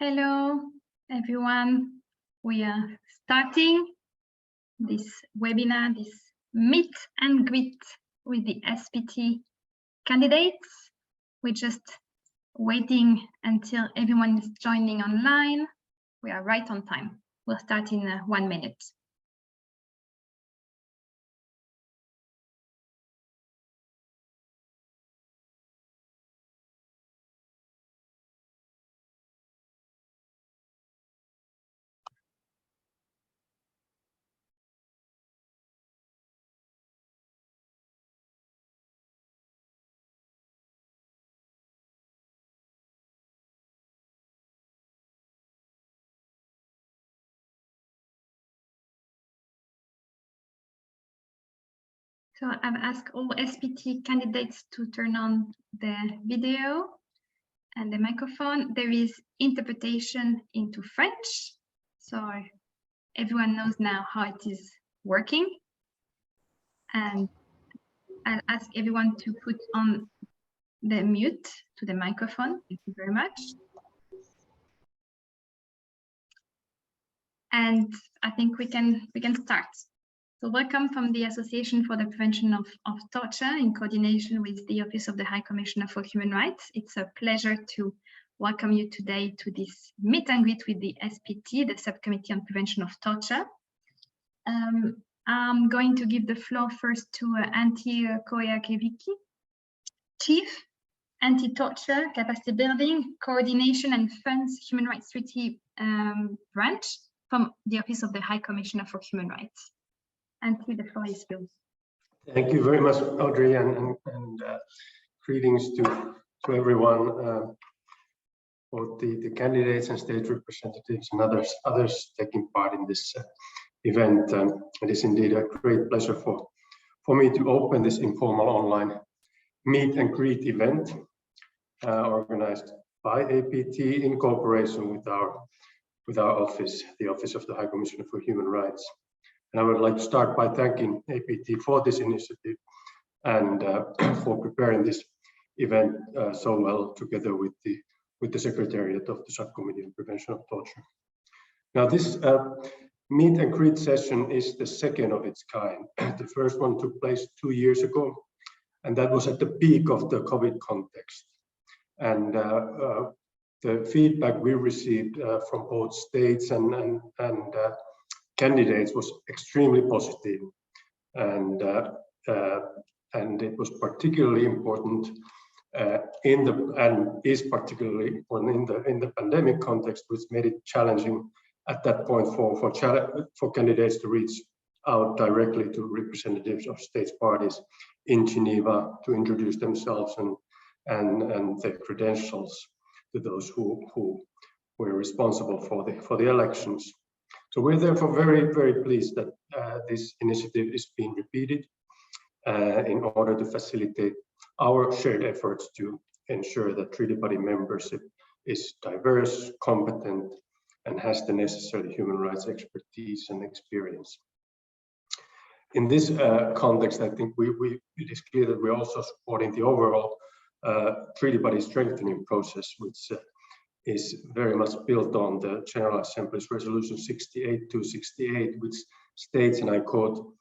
Hello, everyone. We are starting this webinar, this meet and greet with the SPT candidates. We're just waiting until everyone is joining online. We are right on time. We'll start in 1 minute. So I've asked all SPT candidates to turn on the video and the microphone. There is interpretation into French, so everyone knows now how it is working. And I'll ask everyone to put on the mute to the microphone. Thank you very much. And I think we can start. So welcome from the Association for the Prevention of Torture in coordination with the Office of the High Commissioner for Human Rights. It's a pleasure to welcome you today to this meet and greet with the SPT, the Subcommittee on Prevention of Torture. I'm going to give the floor first to Antti Kojakeviki, Chief Anti-Torture, Capacity Building, Coordination and Funds Human Rights Treaty branch from the Office of the High Commissioner for Human Rights. Antti, the floor is yours. Thank you very much, Audrey, and greetings to everyone, both the candidates and state representatives and others taking part in this event. It is indeed a great pleasure for me to open this informal online meet and greet event organized by APT in cooperation with our office, the Office of the High Commissioner for Human Rights. And I would like to start by thanking APT for this initiative and for preparing this event so well together with the Secretariat of the Subcommittee on Prevention of Torture. Now, this meet and greet session is the second of its kind. The first one took place 2 years ago, and that was at the peak of the COVID context. And the feedback we received from both states and candidates was extremely positive, and it was particularly important is particularly important in the pandemic context, which made it challenging at that point for candidates to reach out directly to representatives of states parties in Geneva to introduce themselves and their credentials to those who were responsible for the elections. So we're therefore very, very pleased that this initiative is being repeated in order to facilitate our shared efforts to ensure that treaty body membership is diverse, competent, and has the necessary human rights expertise and experience. In this context, I think it is clear that we're also supporting the overall treaty body strengthening process, which is very much built on the General Assembly's Resolution 68-268, which states, and I quote,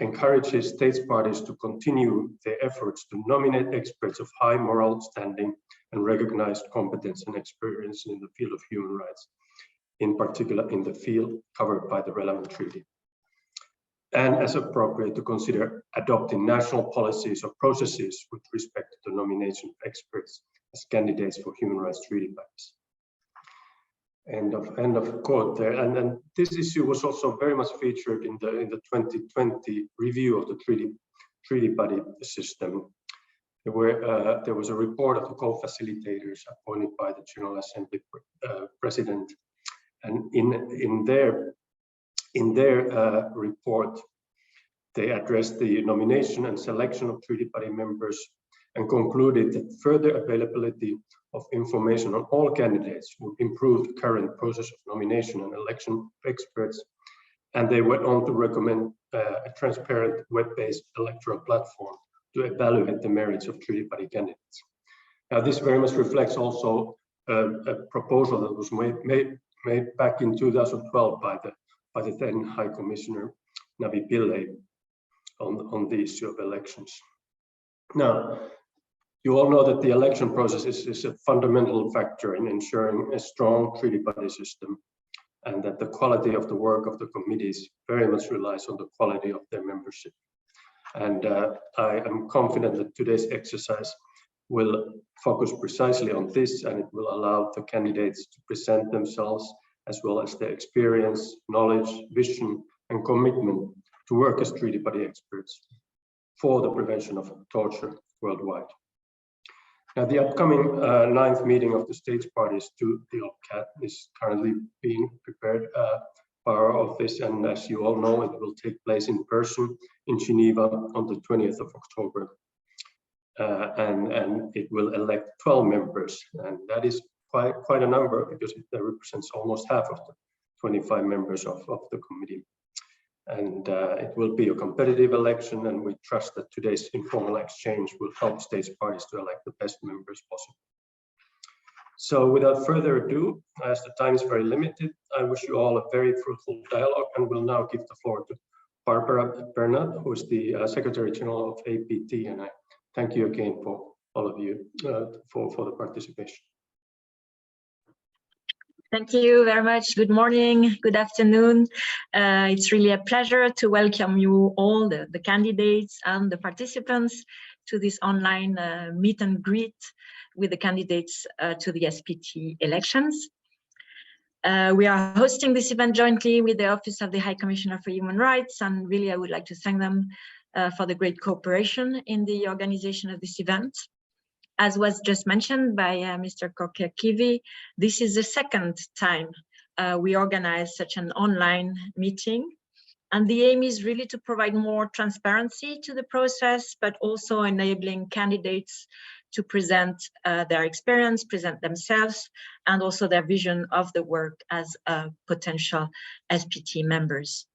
encourages states parties to continue their efforts to nominate experts of high moral standing and recognized competence and experience in the field of human rights, in particular in the field covered by the relevant treaty. And as appropriate, to consider adopting national policies or processes with respect to the nomination of experts as candidates for human rights treaty bodies. End of quote there. And this issue was also very much featured in the 2020 review of the treaty body system, where there was a report of the co-facilitators appointed by the General Assembly President, and in their report, they addressed the nomination and selection of treaty body members and concluded that further availability of information on all candidates would improve the current process of nomination and election of experts. And they went on to recommend a transparent web-based electoral platform to evaluate the merits of treaty body candidates. Now, this very much reflects also a proposal that was made back in 2012 by the then High Commissioner Navi Pillay on the issue of elections. Now, you all know that the election process is a fundamental factor in ensuring a strong treaty body system, and that the quality of the work of the committees very much relies on the quality of their membership. And I am confident that today's exercise will focus precisely on this, and it will allow the candidates to present themselves as well as their experience, knowledge, vision, and commitment to work as treaty body experts for the prevention of torture worldwide. Now, the upcoming 9th meeting of the states parties to the OPCAT is currently being prepared by our office, and as you all know, it will take place in person in Geneva on the 20th of October. And it will elect 12 members, and that is quite a number, because it represents almost half of the 25 members of the committee. And it will be a competitive election, and we trust that today's informal exchange will help states parties to elect the best members possible. So without further ado, as the time is very limited, I wish you all a very fruitful dialogue, and will now give the floor to Barbara Bernat, who is the Secretary General of APT, and I thank you again for all of you for the participation. Thank you very much. Good morning, good afternoon. It's really a pleasure to welcome you all, the candidates and the participants, to this online meet and greet with the candidates to the SPT elections. We are hosting this event jointly with the Office of the High Commissioner for Human Rights, and really I would like to thank them for the great cooperation in the organization of this event. As was just mentioned by Mr. Kokekivi, this is the second time we organize such an online meeting. And the aim is really to provide more transparency to the process, but also enabling candidates to present their experience, present themselves, and also their vision of the work as potential SPT members.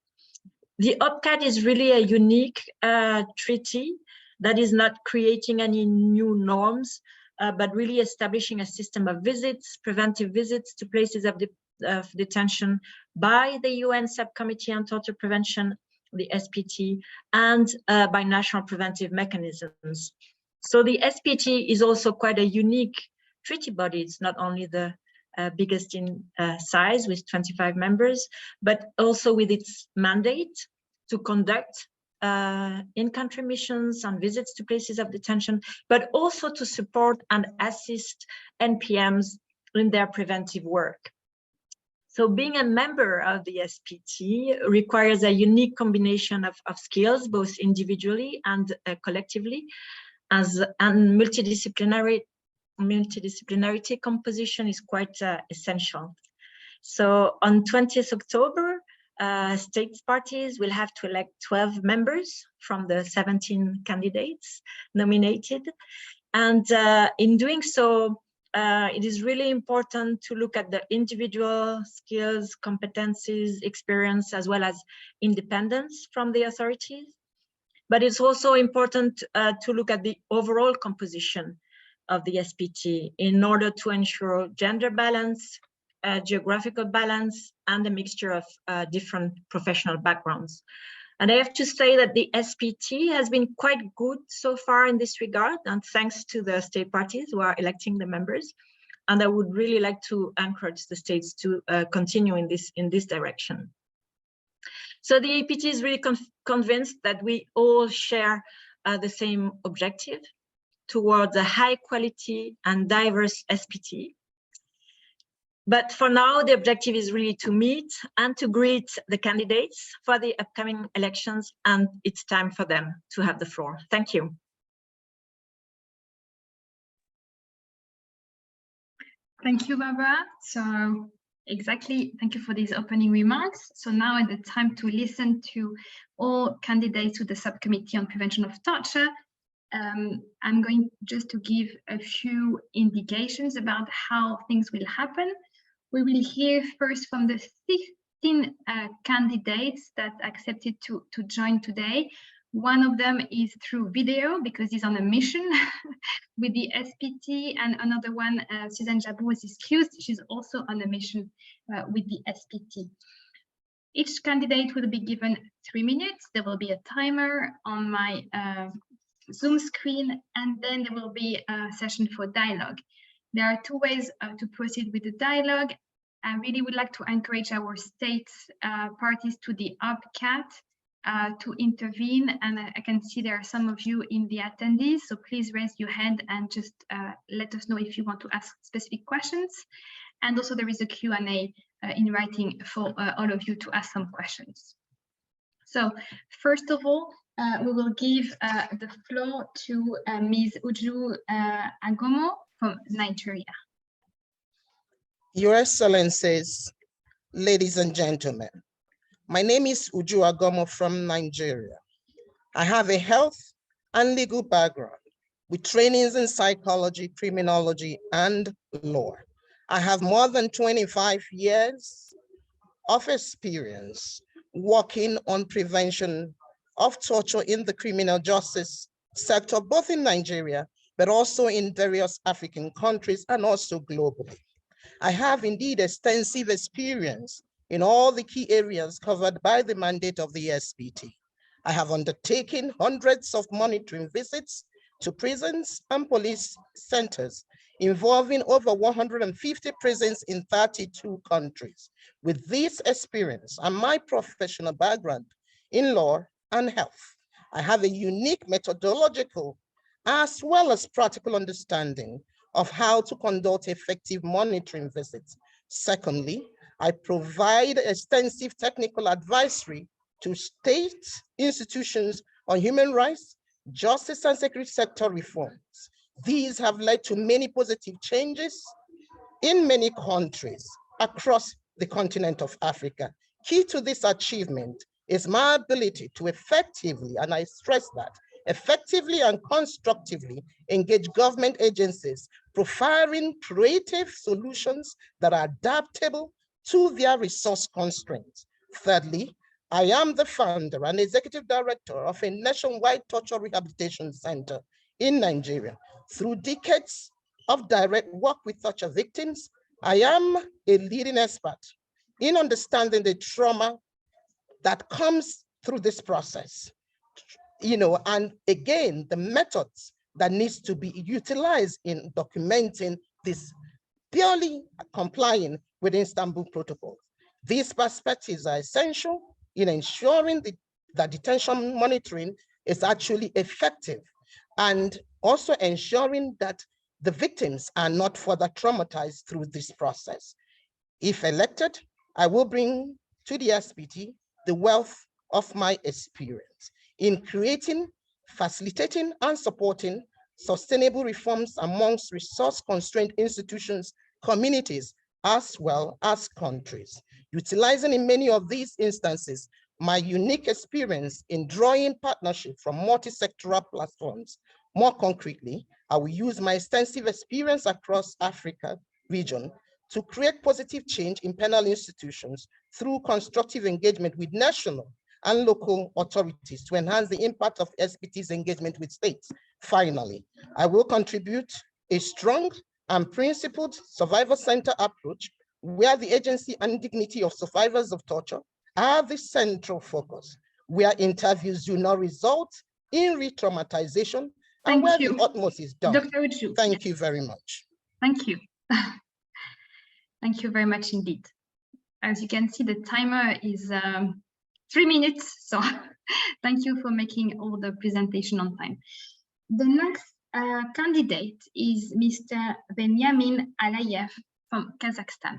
The OPCAT is really a unique treaty that is not creating any new norms, but really establishing a system of visits, preventive visits to places of detention by the UN Subcommittee on Torture Prevention, the SPT, and by national preventive mechanisms. So the SPT is also quite a unique treaty body. It's not only the biggest in size with 25 members, but also with its mandate to conduct in-country missions and visits to places of detention, but also to support and assist NPMs in their preventive work. So being a member of the SPT requires a unique combination of skills, both individually and collectively, and multidisciplinarity composition is quite essential. So on 20th October, states parties will have to elect 12 members from the 17 candidates nominated. And in doing so, it is really important to look at the individual skills, competencies, experience, as well as independence from the authorities. But it's also important to look at the overall composition of the SPT in order to ensure gender balance, geographical balance, and a mixture of different professional backgrounds. And I have to say that the SPT has been quite good so far in this regard, and thanks to the state parties who are electing the members. And I would really like to encourage the states to continue in this direction. So the APT is really convinced that we all share the same objective towards a high quality and diverse SPT. But for now, the objective is really to meet and to greet the candidates for the upcoming elections, and it's time for them to have the floor. Thank you. Thank you, Barbara. So exactly, thank you for these opening remarks. So now is the time to listen to all candidates to the Subcommittee on Prevention of Torture. I'm going just to give a few indications about how things will happen. We will hear first from the 15 candidates that accepted to join today. One of them is through video because he's on a mission with the SPT, and another one, Suzanne Jabou, is excused. She's also on a mission with the SPT. Each candidate will be given 3 minutes. There will be a timer on my Zoom screen, and then there will be a session for dialogue. There are 2 ways to proceed with the dialogue. I really would like to encourage our state parties to the OPCAT to intervene, and I can see there are some of you in the attendees, so please raise your hand and just let us know if you want to ask specific questions. And also there is a Q&A in writing for all of you to ask some questions. So first of all, we will give the floor to Ms. Uju Agomo from Nigeria. Your Excellencies, ladies and gentlemen, my name is Uju Agomo from Nigeria. I have a health and legal background with trainings in psychology, criminology, and law. I have more than 25 years of experience working on prevention of torture in the criminal justice sector, both in Nigeria, but also in various African countries and also globally. I have indeed extensive experience in all the key areas covered by the mandate of the SPT. I have undertaken hundreds of monitoring visits to prisons and police centers involving over 150 prisons in 32 countries. With this experience and my professional background in law and health, I have a unique methodological as well as practical understanding of how to conduct effective monitoring visits. Secondly, I provide extensive technical advisory to state institutions on human rights, justice and security sector reforms. These have led to many positive changes in many countries across the continent of Africa. Key to this achievement is my ability to effectively, and I stress that, effectively and constructively engage government agencies, providing creative solutions that are adaptable to their resource constraints. Thirdly, I am the founder and executive director of a nationwide torture rehabilitation center in Nigeria. Through decades of direct work with torture victims, I am a leading expert in understanding the trauma that comes through this process. And again, the methods that needs to be utilized in documenting this, purely complying with Istanbul Protocol. These perspectives are essential in ensuring that detention monitoring is actually effective, and also ensuring that the victims are not further traumatized through this process. If elected, I will bring to the SPT the wealth of my experience in creating, facilitating, and supporting sustainable reforms amongst resource-constrained institutions, communities, as well as countries. Utilizing in many of these instances my unique experience in drawing partnership from multi-sectoral platforms. More concretely, I will use my extensive experience across Africa region to create positive change in penal institutions through constructive engagement with national and local authorities to enhance the impact of SPT's engagement with states. Finally, I will contribute a strong and principled survivor-centered approach where the agency and dignity of survivors of torture are the central focus, where interviews do not result in re-traumatization, and where the utmost is done. Dr. Uju. Thank you very much. Thank you. Thank you very much indeed. As you can see, the timer is 3 minutes, so thank you for making all the presentation on time. The next candidate is Mr. Benyamin Alayev from Kazakhstan.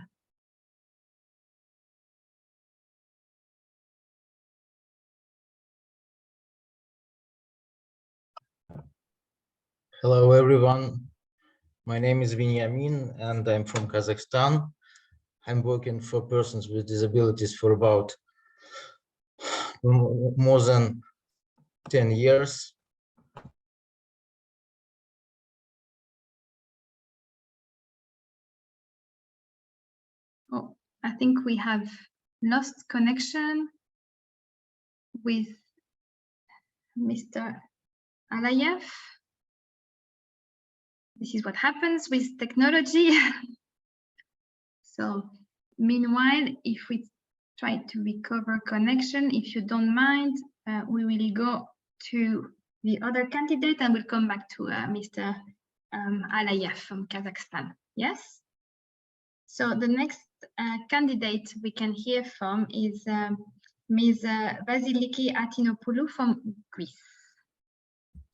Hello, everyone. My name is Benyamin, and I'm from Kazakhstan. I'm working for persons with disabilities for about more than 10 years. Oh, I think we have lost connection with Mr. Alayev. This is what happens with technology. So meanwhile, if we try to recover connection, if you don't mind, we will go to the other candidate and we'll come back to Mr. Alayev from Kazakhstan. Yes? So the next candidate we can hear from is Ms. Vasiliki Atinopoulou from Greece.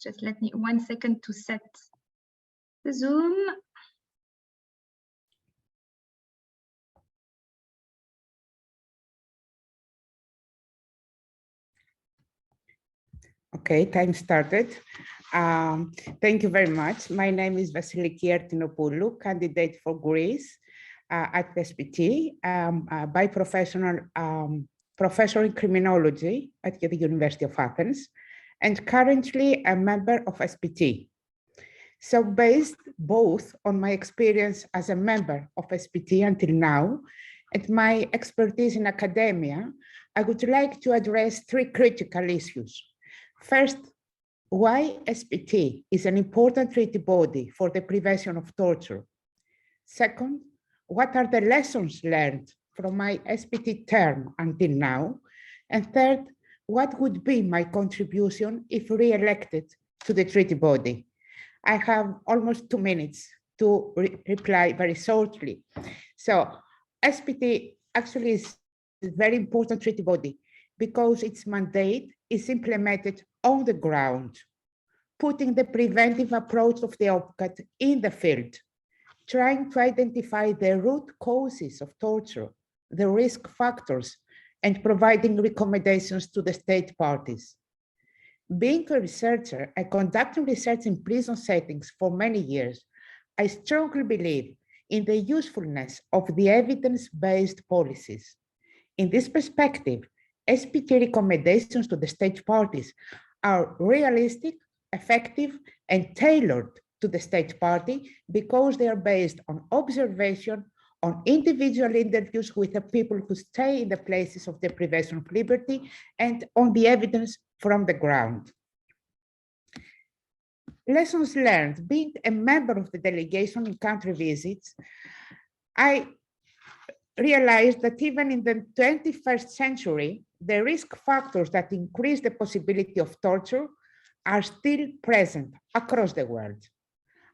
Just let me 1 second to set the Zoom. Okay, time started. Thank you very much. My name is Vasiliki Atinopoulou, candidate for Greece at SPT, by professional professor in criminology at the University of Athens, and currently a member of SPT. So based both on my experience as a member of SPT until now, and my expertise in academia, I would like to address 3 critical issues. First, why SPT is an important treaty body for the prevention of torture. Second, what are the lessons learned from my SPT term until now? And third, what would be my contribution if re-elected to the treaty body? I have almost 2 minutes to reply very shortly. So SPT actually is a very important treaty body because its mandate is implemented on the ground, putting the preventive approach of the OPCAT in the field, trying to identify the root causes of torture, the risk factors, and providing recommendations to the state parties. Being a researcher and conducting research in prison settings for many years, I strongly believe in the usefulness of the evidence-based policies. In this perspective, SPT recommendations to the state parties are realistic, effective, and tailored to the state party because they are based on observation, on individual interviews with the people who stay in the places of deprivation of liberty, and on the evidence from the ground. Lessons learned. Being a member of the delegation in country visits, I realized that even in the 21st century, the risk factors that increase the possibility of torture are still present across the world.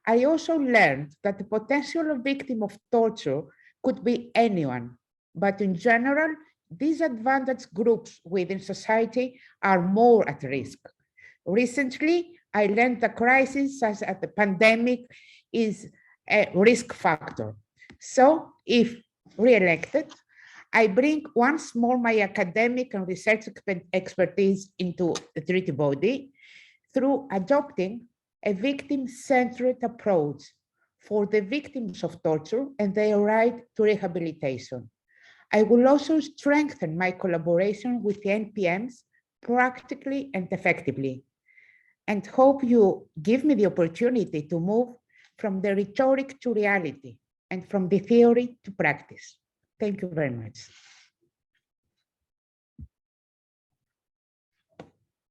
I also learned that the potential victim of torture could be anyone, but in general, disadvantaged groups within society are more at risk. Recently, I learned the crisis such as the pandemic is a risk factor. So if re-elected, I bring once more my academic and research expertise into the treaty body through adopting a victim-centered approach for the victims of torture and their right to rehabilitation. I will also strengthen my collaboration with the NPMs practically and effectively, and hope you give me the opportunity to move from the rhetoric to reality and from the theory to practice. Thank you very much.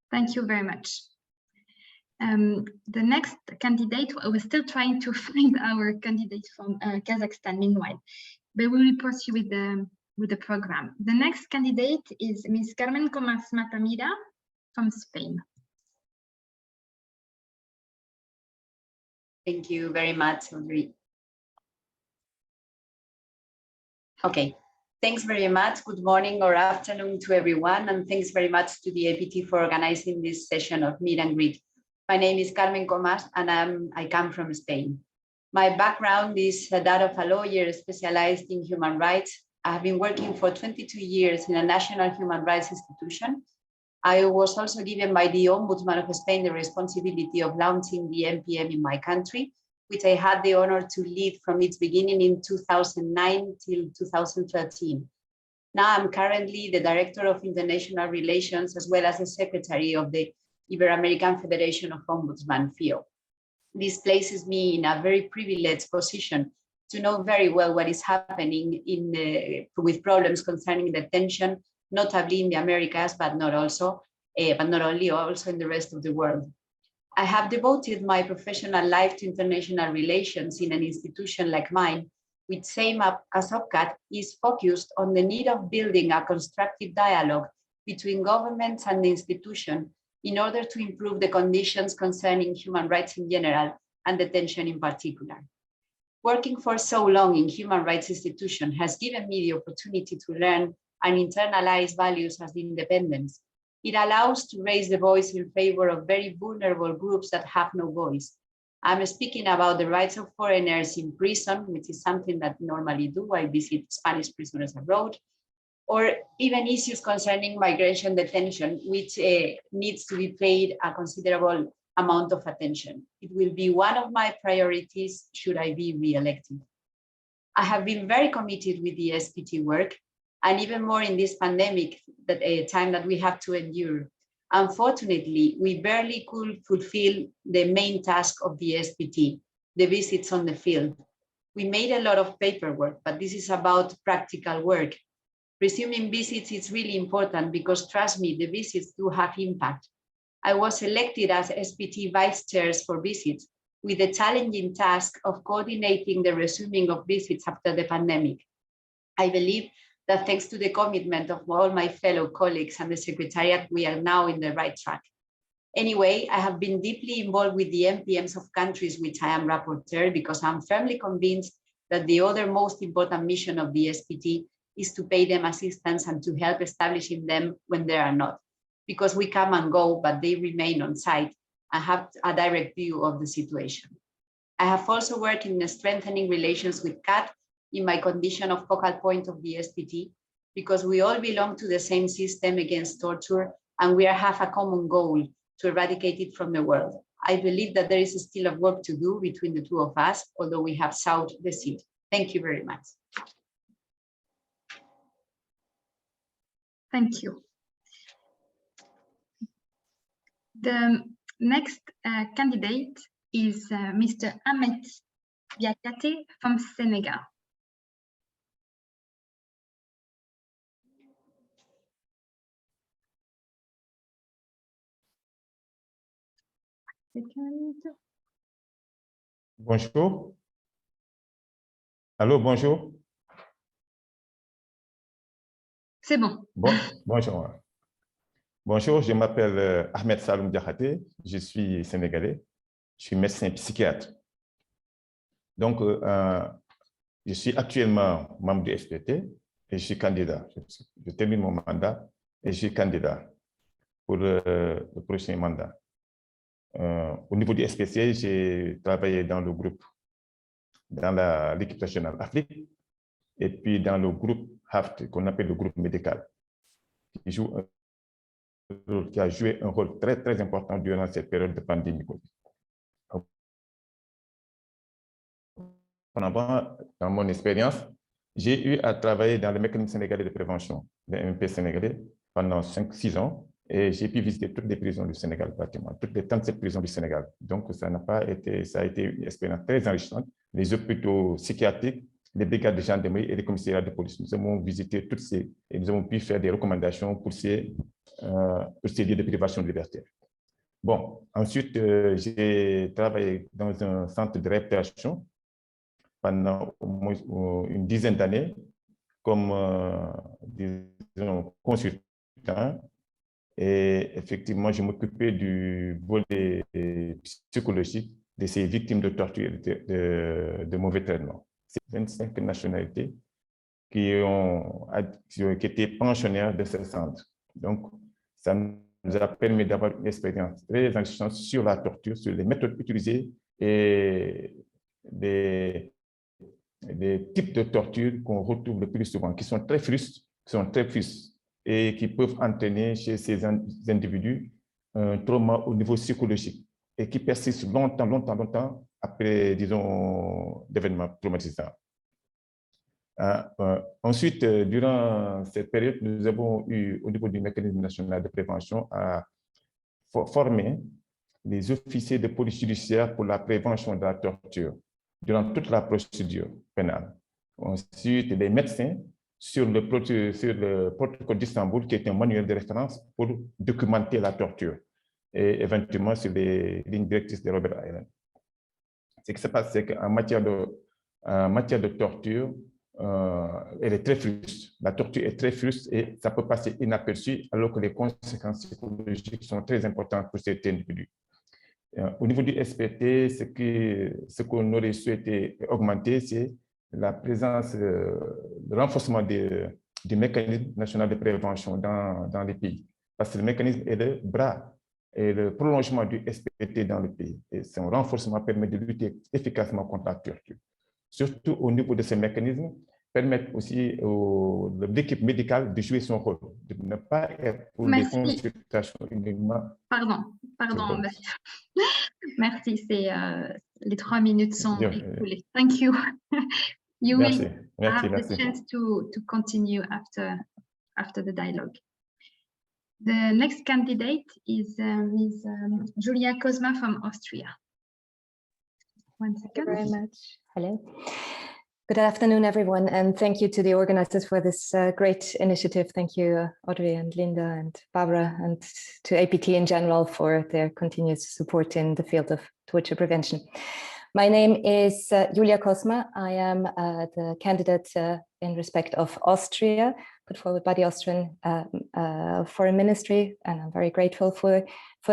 Thank you very much. The next candidate, we're still trying to find our candidate from Kazakhstan meanwhile, but we will pursue with the program. The next candidate is Ms. Carmen Comas Matamira from Spain. Thank you very much, Audrey. Okay, thanks very much. Good morning or afternoon to everyone, and thanks very much to the APT for organizing this session of meet and greet. My name is Carmen Comas, and I come from Spain. My background is that of a lawyer specialized in human rights. I have been working for 22 years in a national human rights institution. I was also given by the Ombudsman of Spain the responsibility of launching the MPM in my country, which I had the honor to lead from its beginning in 2009 till 2013. Now I'm currently the Director of International Relations, as well as the Secretary of the Ibero-American Federation of Ombudsman, FIO. This places me in a very privileged position to know very well what is happening with problems concerning detention, notably in the Americas, but not also but not only, also in the rest of the world. I have devoted my professional life to international relations in an institution like mine, which same as OPCAT is focused on the need of building a constructive dialogue between governments and the institution in order to improve the conditions concerning human rights in general and detention in particular. Working for so long in human rights institutions has given me the opportunity to learn and internalize values as independence. It allows to raise the voice in favor of very vulnerable groups that have no voice. I'm speaking about the rights of foreigners in prison, which is something that I normally do. I visit Spanish prisoners abroad, or even issues concerning migration detention, which needs to be paid a considerable amount of attention. It will be one of my priorities should I be re-elected. I have been very committed with the SPT work, and even more in this pandemic, that a time that we have to endure. Unfortunately, we barely could fulfill the main task of the SPT, the visits on the field. We made a lot of paperwork, but this is about practical work. Resuming visits is really important because, trust me, the visits do have impact. I was elected as SPT vice chairs for visits with the challenging task of coordinating the resuming of visits after the pandemic. I believe that thanks to the commitment of all my fellow colleagues and the Secretariat, we are now in the right track. Anyway, I have been deeply involved with the MPMs of countries which I am rapporteur because I'm firmly convinced that the other most important mission of the SPT is to pay them assistance and to help establishing them when they are not. Because we come and go, but they remain on site and have a direct view of the situation. I have also worked in strengthening relations with CAT in my condition of focal point of the SPT, because we all belong to the same system against torture and we have a common goal to eradicate it from the world. I believe that there is still a work to do between the two of us, although we have sowed the seed. Thank you very much. Thank you. The next candidate is Mr. Ahmed Diakate from Senegal. Bonjour. Allô, bonjour. C'est bon. Bonjour. Bonjour, je m'appelle Ahmed Saloum Diakhaté, je suis sénégalais, je suis médecin psychiatre. Donc, je suis actuellement membre du SPT et je suis candidat. Je termine mon mandat et je suis candidat pour le prochain mandat. Au niveau du SPT, j'ai travaillé dans le groupe, dans l'équipe nationale Afrique, et puis dans le groupe HAFT, qu'on appelle le groupe médical, qui a joué un rôle très, très important durant cette période de pandémie. Dans mon expérience, j'ai eu à travailler dans le mécanisme sénégalais de prévention, le MP sénégalais, pendant 5-6 ans, et j'ai pu visiter toutes les prisons du Sénégal, pratiquement, toutes les 37 prisons du Sénégal. Donc, ça a été une expérience très enrichissante. Les hôpitaux psychiatriques, les brigades de gendarmerie et les commissariats de police. Nous avons visité toutes ces, et nous avons pu faire des recommandations pour ces lieux de privation de liberté. Bon, ensuite, j'ai travaillé dans un centre de rééducation pendant au moins une dizaine d'années comme disons, consultant. Et effectivement, je m'occupais du volet psychologique de ces victimes de torture et de mauvais traitements. C'est 25 nationalités qui étaient pensionnaires de ce centre. Donc, ça nous a permis d'avoir une expérience très enrichissante sur la torture, sur les méthodes utilisées et des types de torture qu'on retrouve le plus souvent, qui sont très frustres, et qui peuvent entraîner chez ces individus un trauma au niveau psychologique et qui persiste longtemps après, disons, d'événements traumatisants. Ensuite, durant cette période, nous avons eu, au niveau du mécanisme national de prévention, à former les officiers de police judiciaire pour la prévention de la torture durant toute la procédure pénale. Ensuite, les médecins sur le protocole d'Istanbul, qui est un manuel de référence pour documenter la torture, et éventuellement sur les lignes directrices de Robert Island. Ce qui se passe, c'est qu'en matière de torture, elle est très fruste. La torture est très fruste et ça peut passer inaperçu, alors que les conséquences psychologiques sont très importantes pour cet individu. Au niveau du SPT, ce qu'on aurait souhaité augmenter, c'est la présence, le renforcement du mécanisme national de prévention dans les pays. Parce que le mécanisme est le bras et le prolongement du SPT dans le pays. Et son renforcement permet de lutter efficacement contre la torture. Surtout au niveau de ces mécanismes, permettre aussi à l'équipe médicale de jouer son rôle, de ne pas être pour les consultations uniquement. Pardon, merci. Merci, les 3 minutes sont écoulées. Thank you. You merci, will merci, have merci. the chance to continue after the dialogue. The next candidate is Ms. Julia Kozma from Austria. 1 second. Thank you very much. Hello. Good afternoon, everyone, and thank you to the organizers for this great initiative. Thank you, Audrey and Linda and Barbara, and to APT in general for their continuous support in the field of torture prevention. My name is Julia Kozma. I am the candidate in respect of Austria, put forward by the Austrian Foreign Ministry, and I'm very grateful for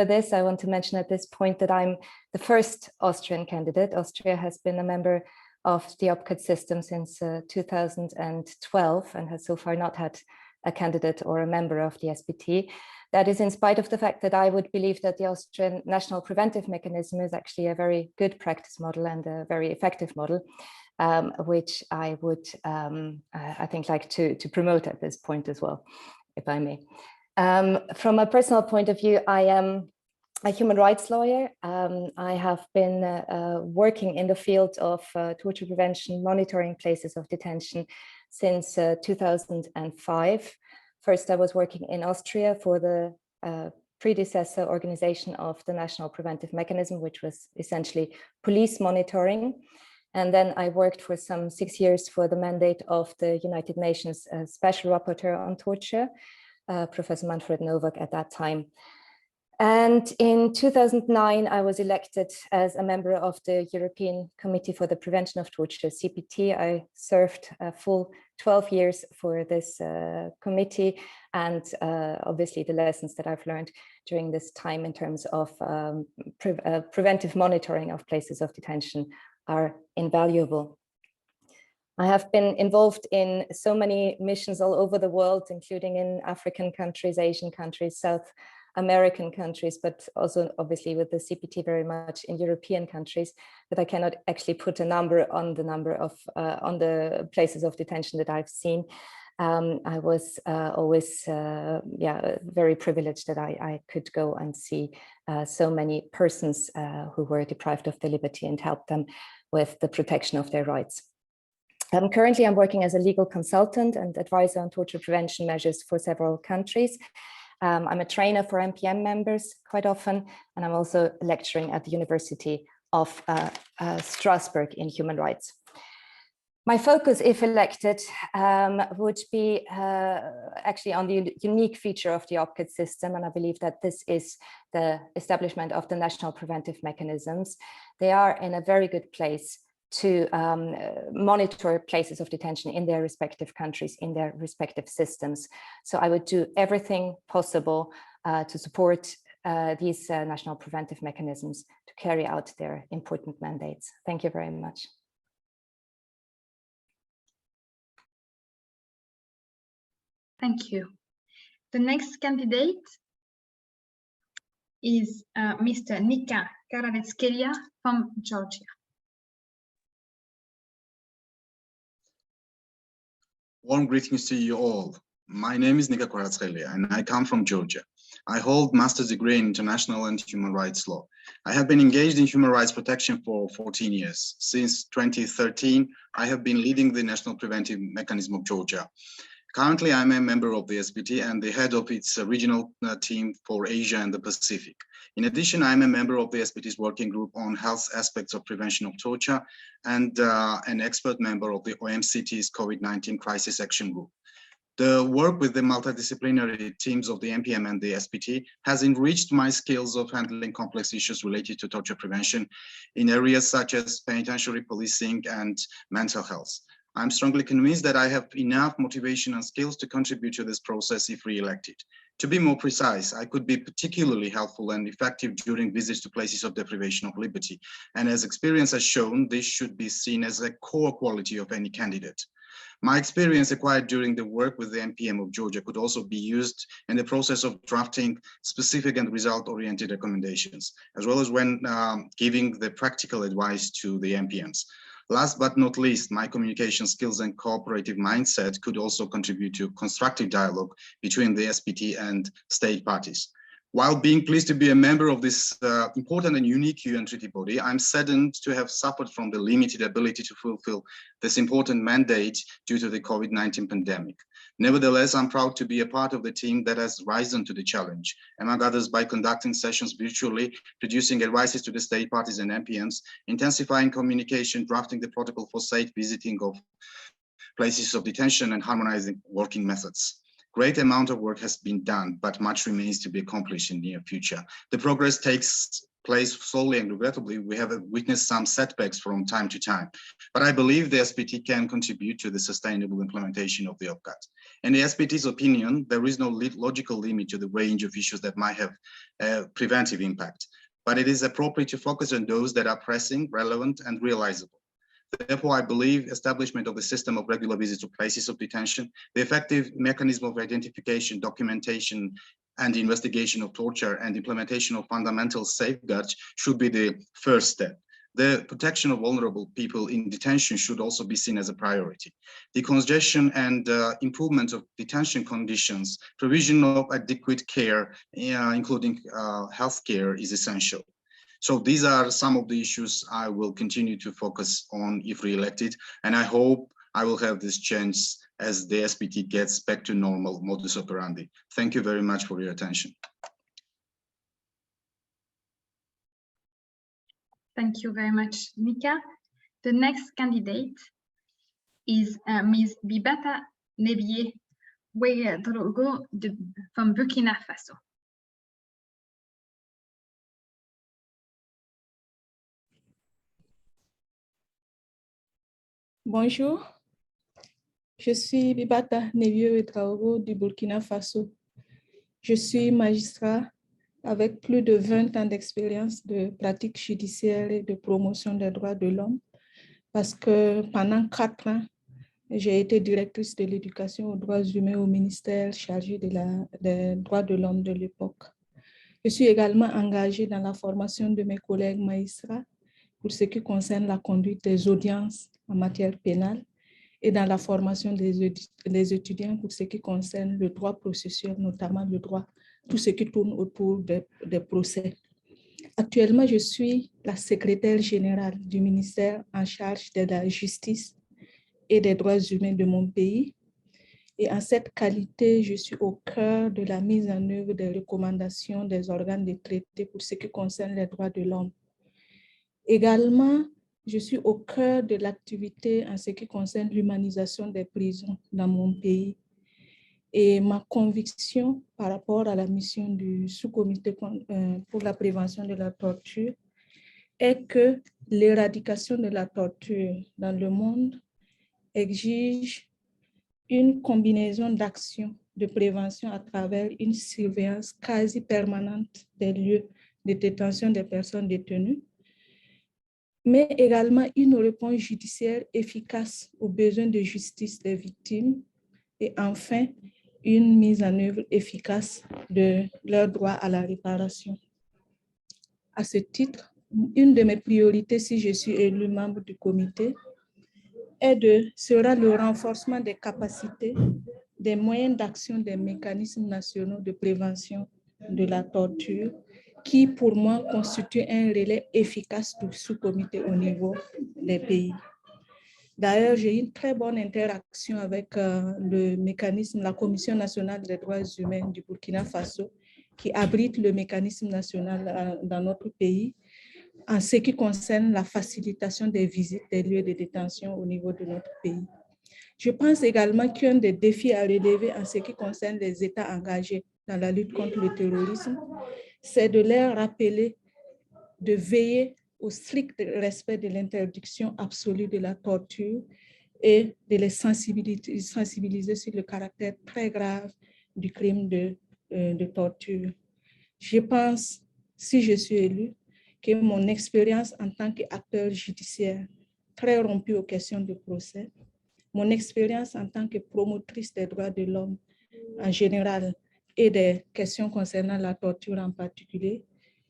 this. I want to mention at this point that I'm the first Austrian candidate. Austria has been a member of the OPCAT system since 2012 and has so far not had a candidate or a member of the SPT. That is in spite of the fact that I would believe that the Austrian National Preventive Mechanism is actually a very good practice model and a very effective model, which I would, I think, like to promote at this point as well, if I may. From a personal point of view, I am a human rights lawyer. I have been working in the field of torture prevention, monitoring places of detention since 2005. First, I was working in Austria for the predecessor organization of the National Preventive Mechanism, which was essentially police monitoring. And then I worked for some 6 years for the mandate of the United Nations Special Rapporteur on Torture, Professor Manfred Nowak at that time. And in 2009, I was elected as a member of the European Committee for the Prevention of Torture, CPT. I served a full 12 years for this committee, and obviously the lessons that I've learned during this time in terms of preventive monitoring of places of detention are invaluable. I have been involved in so many missions all over the world, including in African countries, Asian countries, South American countries, but also obviously with the CPT very much in European countries, that I cannot actually put a number on the number of on the places of detention that I've seen. I was always very privileged that I could go and see so many persons who were deprived of their liberty and help them with the protection of their rights. Currently, I'm working as a legal consultant and advisor on torture prevention measures for several countries. I'm a trainer for MPM members quite often, and I'm also lecturing at the University of Strasbourg in human rights. My focus, if elected, would be actually on the unique feature of the OPCAT system, and I believe that this is the establishment of the national preventive mechanisms. They are in a very good place to monitor places of detention in their respective countries, in their respective systems. So I would do everything possible to support these national preventive mechanisms to carry out their important mandates. Thank you very much. Thank you. The next candidate is Mr. Nika Karavetskelia from Georgia. Warm greetings to you all. My name is Nika Karavetskelia and I come from Georgia. I hold master's degree in international and human rights law. I have been engaged in human rights protection for 14 years. Since 2013, I have been leading the National Preventive Mechanism of Georgia. Currently, I'm a member of the SPT and the head of its regional team for Asia and the Pacific. In addition, I'm a member of the SPT's working group on health aspects of prevention of torture and an expert member of the OMCT's COVID-19 Crisis Action Group. The work with the multidisciplinary teams of the MPM and the SPT has enriched my skills of handling complex issues related to torture prevention in areas such as penitentiary policing and mental health. I'm strongly convinced that I have enough motivation and skills to contribute to this process if re-elected. To be more precise, I could be particularly helpful and effective during visits to places of deprivation of liberty. And as experience has shown, this should be seen as a core quality of any candidate. My experience acquired during the work with the MPM of Georgia could also be used in the process of drafting specific and result-oriented recommendations, as well as when giving the practical advice to the MPMs. Last but not least, my communication skills and cooperative mindset could also contribute to constructive dialogue between the SPT and state parties. While being pleased to be a member of this important and unique UN treaty body, I'm saddened to have suffered from the limited ability to fulfill this important mandate due to the COVID-19 pandemic. Nevertheless, I'm proud to be a part of the team that has risen to the challenge, among others by conducting sessions virtually, producing advices to the state parties and MPMs, intensifying communication, drafting the protocol for safe visiting of places of detention, and harmonizing working methods. Great amount of work has been done, but much remains to be accomplished in the near future. The progress takes place slowly and regrettably. We have witnessed some setbacks from time to time, but I believe the SPT can contribute to the sustainable implementation of the OPCAT. In the SPT's opinion, there is no logical limit to the range of issues that might have a preventive impact, but it is appropriate to focus on those that are pressing, relevant, and realizable. Therefore, I believe establishment of the system of regular visits to places of detention, the effective mechanism of identification, documentation, and investigation of torture, and implementation of fundamental safeguards should be the first step. The protection of vulnerable people in detention should also be seen as a priority. Decongestion and improvement of detention conditions, provision of adequate care, including health care, is essential. So these are some of the issues I will continue to focus on if re-elected, and I hope I will have this chance as the SPT gets back to normal modus operandi. Thank you very much for your attention. Thank you very much, Mika. The next candidate is Ms. Bibata Nebiye Ouedraogo from Burkina Faso. Bonjour, je suis Bibata Nebiye Ouedraogo du Burkina Faso. Je suis magistrat avec plus de 20 ans d'expérience de pratique judiciaire et de promotion des droits de l'homme parce que pendant 4 ans, j'ai été directrice de l'éducation aux droits humains au ministère chargé des droits de l'homme de l'époque. Je suis également engagée dans la formation de mes collègues magistrats pour ce qui concerne la conduite des audiences en matière pénale et dans la formation des étudiants pour ce qui concerne le droit processuel, notamment le droit, tout ce qui tourne autour des procès. Actuellement, je suis la secrétaire générale du ministère en charge de la justice et des droits humains de mon pays. Et en cette qualité, je suis au cœur de la mise en œuvre des recommandations des organes de traité pour ce qui concerne les droits de l'homme. Également, je suis au cœur de l'activité en ce qui concerne l'humanisation des prisons dans mon pays. Et ma conviction par rapport à la mission du sous-comité pour la prévention de la torture est que l'éradication de la torture dans le monde exige une combinaison d'actions de prévention à travers une surveillance quasi permanente des lieux de détention des personnes détenues, mais également une réponse judiciaire efficace aux besoins de justice des victimes et enfin, une mise en œuvre efficace de leur droit à la réparation. À ce titre, une de mes priorités, si je suis élu membre du comité, sera le renforcement des capacités, des moyens d'action des mécanismes nationaux de prévention de la torture, qui pour moi constitue un relais efficace du sous-comité au niveau des pays. D'ailleurs, j'ai eu une très bonne interaction avec le mécanisme, la Commission nationale des droits humains du Burkina Faso, qui abrite le mécanisme national dans notre pays, en ce qui concerne la facilitation des visites des lieux de détention au niveau de notre pays. Je pense également qu'un des défis à relever en ce qui concerne les États engagés dans la lutte contre le terrorisme, c'est de leur rappeler de veiller au strict respect de l'interdiction absolue de la torture et de les sensibiliser sur le caractère très grave du crime de torture. Je pense, si je suis élue, que mon expérience en tant qu'acteur judiciaire, très rompu aux questions de procès, mon expérience en tant que promotrice des droits de l'homme en général et des questions concernant la torture en particulier,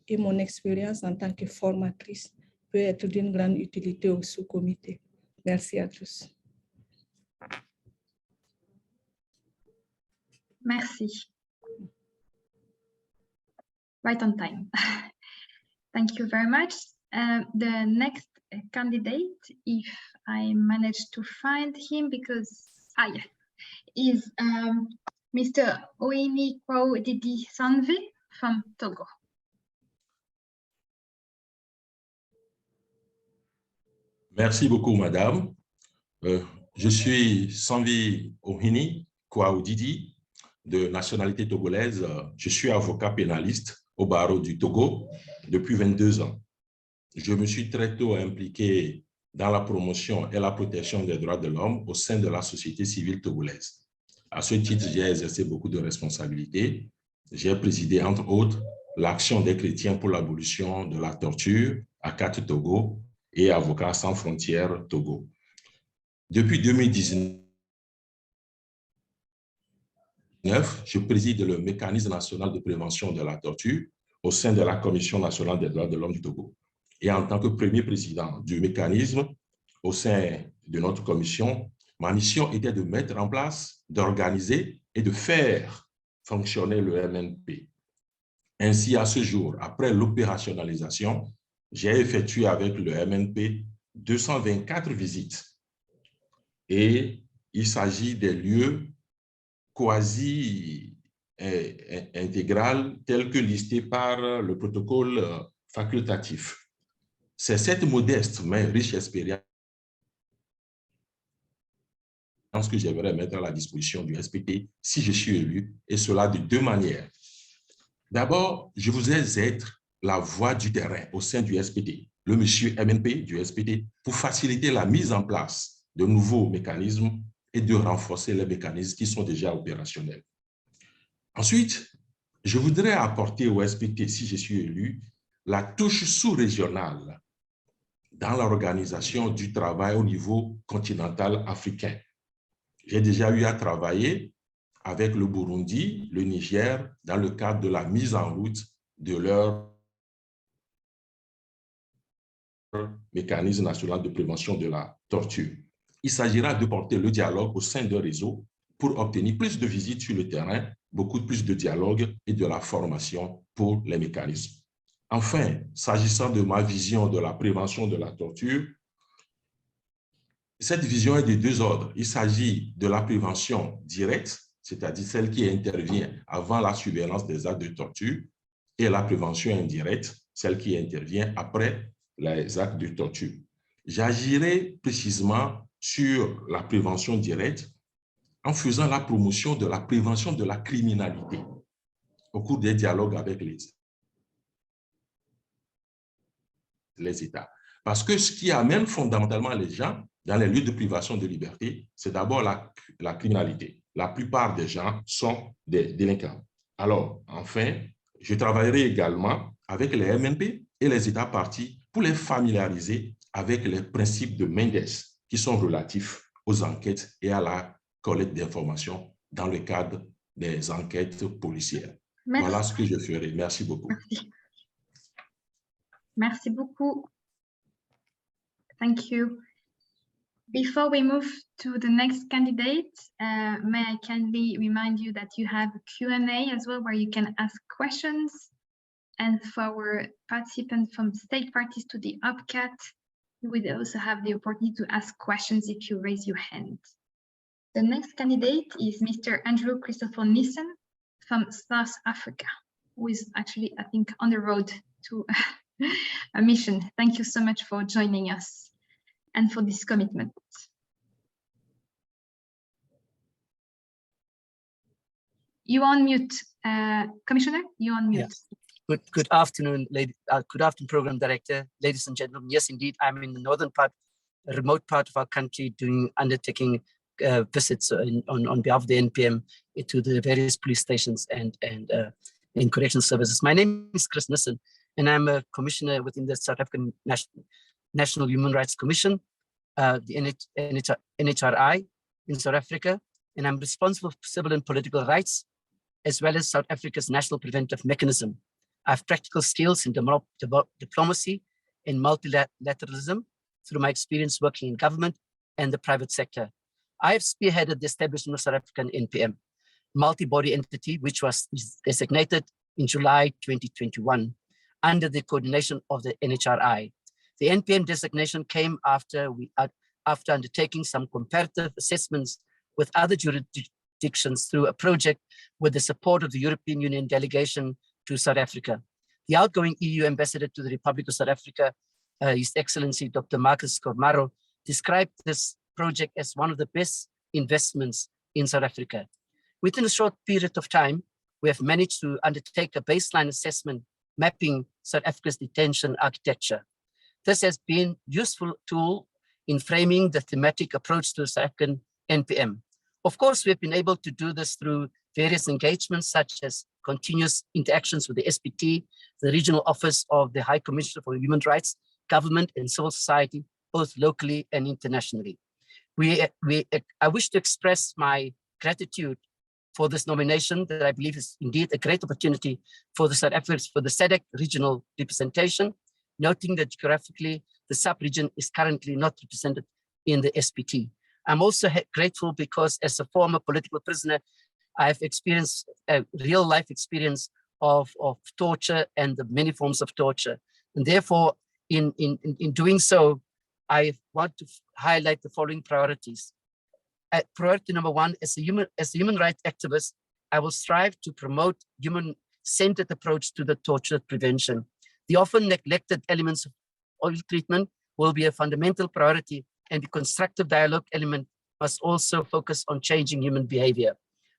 et mon expérience en tant que formatrice peut être d'une grande utilité au sous-comité. Merci à tous. Merci. Right on time. Thank you very much. The next candidate, if I manage to find him, because yeah, is Mr. Oini Kwao Didi Sanvi from Togo. Merci beaucoup, madame. Je suis Sanvi Ohini Kwao Didi, de nationalité togolaise. Je suis avocat pénaliste au barreau du Togo depuis 22 ans. Je me suis très tôt impliqué dans la promotion et la protection des droits de l'homme au sein de la société civile togolaise. À ce titre, j'ai exercé beaucoup de responsabilités. J'ai présidé, entre autres, l'Action des chrétiens pour l'abolition de la torture à 4 Togo et Avocats sans frontières Togo. Depuis 2019, je préside le mécanisme national de prévention de la torture au sein de la Commission nationale des droits de l'homme du Togo. Et en tant que premier président du mécanisme au sein de notre commission, ma mission était de mettre en place, d'organiser et de faire fonctionner le MNP. Ainsi, à ce jour, après l'opérationnalisation, j'ai effectué avec le MNP 224 visites. Et il s'agit des lieux quasi intégral tels que listés par le protocole facultatif. C'est cette modeste mais riche expérience que j'aimerais mettre à la disposition du SPT si je suis élu, et cela de deux manières. D'abord, je voudrais être la voix du terrain au sein du SPT, le monsieur MNP du SPT, pour faciliter la mise en place de nouveaux mécanismes et de renforcer les mécanismes qui sont déjà opérationnels. Ensuite, je voudrais apporter au SPT, si je suis élu, la touche sous-régionale dans l'organisation du travail au niveau continental africain. J'ai déjà eu à travailler avec le Burundi, le Niger, dans le cadre de la mise en route de leur mécanisme national de prévention de la torture. Il s'agira de porter le dialogue au sein d'un réseau pour obtenir plus de visites sur le terrain, beaucoup plus de dialogue et de la formation pour les mécanismes. Enfin, s'agissant de ma vision de la prévention de la torture, cette vision est de deux ordres. Il s'agit de la prévention directe, c'est-à-dire celle qui intervient avant la surveillance des actes de torture, et la prévention indirecte, celle qui intervient après les actes de torture. J'agirai précisément sur la prévention directe en faisant la promotion de la prévention de la criminalité au cours des dialogues avec les États. Parce que ce qui amène fondamentalement les gens dans les lieux de privation de liberté, c'est d'abord la criminalité. La plupart des gens sont des délinquants. Alors, enfin, je travaillerai également avec les MNP et les États partis pour les familiariser avec les principes de Mendes qui sont relatifs aux enquêtes et à la collecte d'informations dans le cadre des enquêtes policières. Merci. Voilà ce que je ferai. Merci beaucoup. Merci. Merci beaucoup. Thank you. Before we move to the next candidate, may I kindly remind you that you have a Q&A as well, where you can ask questions. And for our participants from state parties to the OPCAT, You will also have the opportunity to ask questions if you raise your hand. The next candidate is Mr. Andrew Christopher Nissen from South Africa, who is actually, I think, on the road to a mission. Thank you so much for joining us and for this commitment. You're on mute, Commissioner, you're on mute. Yeah. Good afternoon, good afternoon, Program Director, ladies and gentlemen. Yes, indeed, I'm in the northern part, a remote part of our country, undertaking visits on behalf of the NPM to the various police stations and in correctional services. My name is Chris Nissen, and I'm a commissioner within the South African National Human Rights Commission, the NHRI in South Africa, and I'm responsible for civil and political rights, as well as South Africa's National Preventive Mechanism. I have practical skills in diplomacy and multilateralism through my experience working in government and the private sector. I have spearheaded the establishment of South African NPM, multi-body entity, which was designated in July 2021 under the coordination of the NHRI. The NPM designation came after undertaking some comparative assessments with other jurisdictions through a project with the support of the European Union delegation to South Africa. The outgoing EU ambassador to the Republic of South Africa, His Excellency Dr. Marcus Cormaro, described this project as one of the best investments in South Africa. Within a short period of time, we have managed to undertake a baseline assessment mapping South Africa's detention architecture. This has been a useful tool in framing the thematic approach to the South African NPM. Of course, we've been able to do this through various engagements, such as continuous interactions with the SPT, the regional office of the High Commissioner for Human Rights, government and civil society, both locally and internationally. I wish to express my gratitude for this nomination that I believe is indeed a great opportunity for the SADC regional representation, noting that geographically the sub-region is currently not represented in the SPT. I'm also grateful because as a former political prisoner, I've experienced a real life experience of torture and the many forms of torture. And therefore, in doing so, I want to highlight the following priorities. Priority number one, as a human rights activist, I will strive to promote human-centered approach to the torture prevention. The often neglected elements of oil treatment will be a fundamental priority, and the constructive dialogue element must also focus on changing human behavior.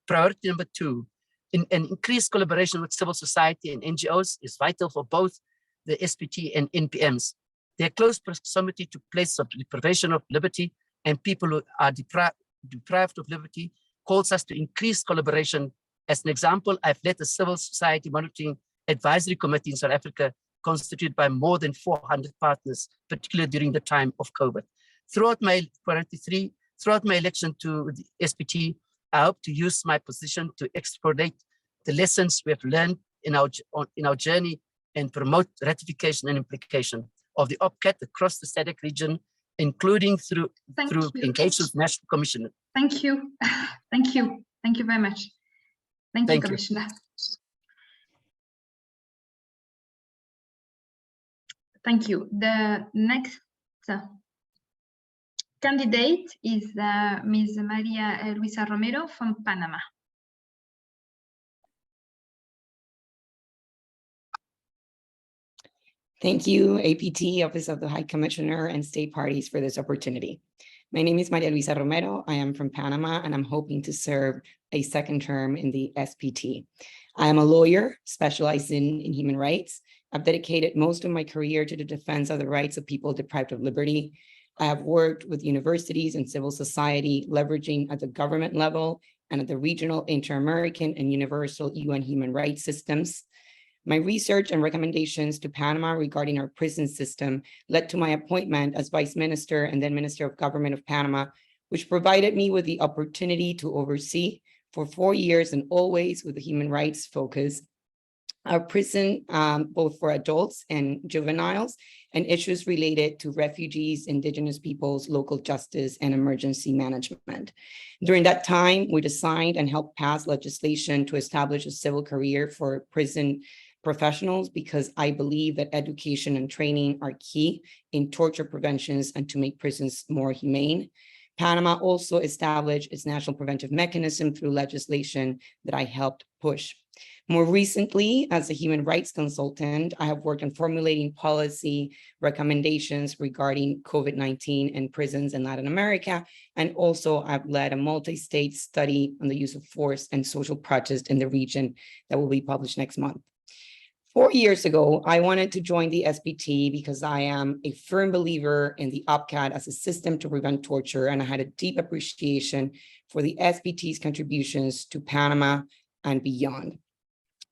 Priority number two, an increased collaboration with civil society and NGOs is vital for both the SPT and NPMs. Their close proximity to places of deprivation of liberty and people who are deprived of liberty calls us to increase collaboration. As an example, I've led the Civil Society Monitoring Advisory Committee in South Africa, constituted by more than 400 partners, particularly during the time of COVID. Throughout my election to the SPT, I hope to use my position to extrapolate the lessons we have learned in our journey and promote ratification and implication of the OPCAT across the SADC region, including through engagement with National Commissioner. Thank you. Thank you. Thank you very much. Thank you, Commissioner. Thank you. The next candidate is Ms. Maria Luisa Romero from Panama. Thank you, APT, Office of the High Commissioner, and state parties for this opportunity. My name is Maria Luisa Romero. I am from Panama, and I'm hoping to serve a second term in the SPT. I am a lawyer specializing in human rights. I've dedicated most of my career to the defense of the rights of people deprived of liberty. I have worked with universities and civil society, leveraging at the government level and at the regional, inter-American, and universal UN human rights systems. My research and recommendations to Panama regarding our prison system led to my appointment as Vice Minister and then Minister of Government of Panama, which provided me with the opportunity to oversee for 4 years and always with a human rights focus our prison, both for adults and juveniles, and issues related to refugees, indigenous peoples, local justice, and emergency management. During that time, we designed and helped pass legislation to establish a civil career for prison professionals because I believe that education and training are key in torture preventions and to make prisons more humane. Panama also established its national preventive mechanism through legislation that I helped push. More recently, as a human rights consultant, I have worked on formulating policy recommendations regarding COVID-19 in prisons in Latin America. And also I've led a multi-state study on the use of force and social protest in the region that will be published next month. 4 years ago, I wanted to join the SPT because I am a firm believer in the OPCAT as a system to prevent torture, and I had a deep appreciation for the SPT's contributions to Panama and beyond.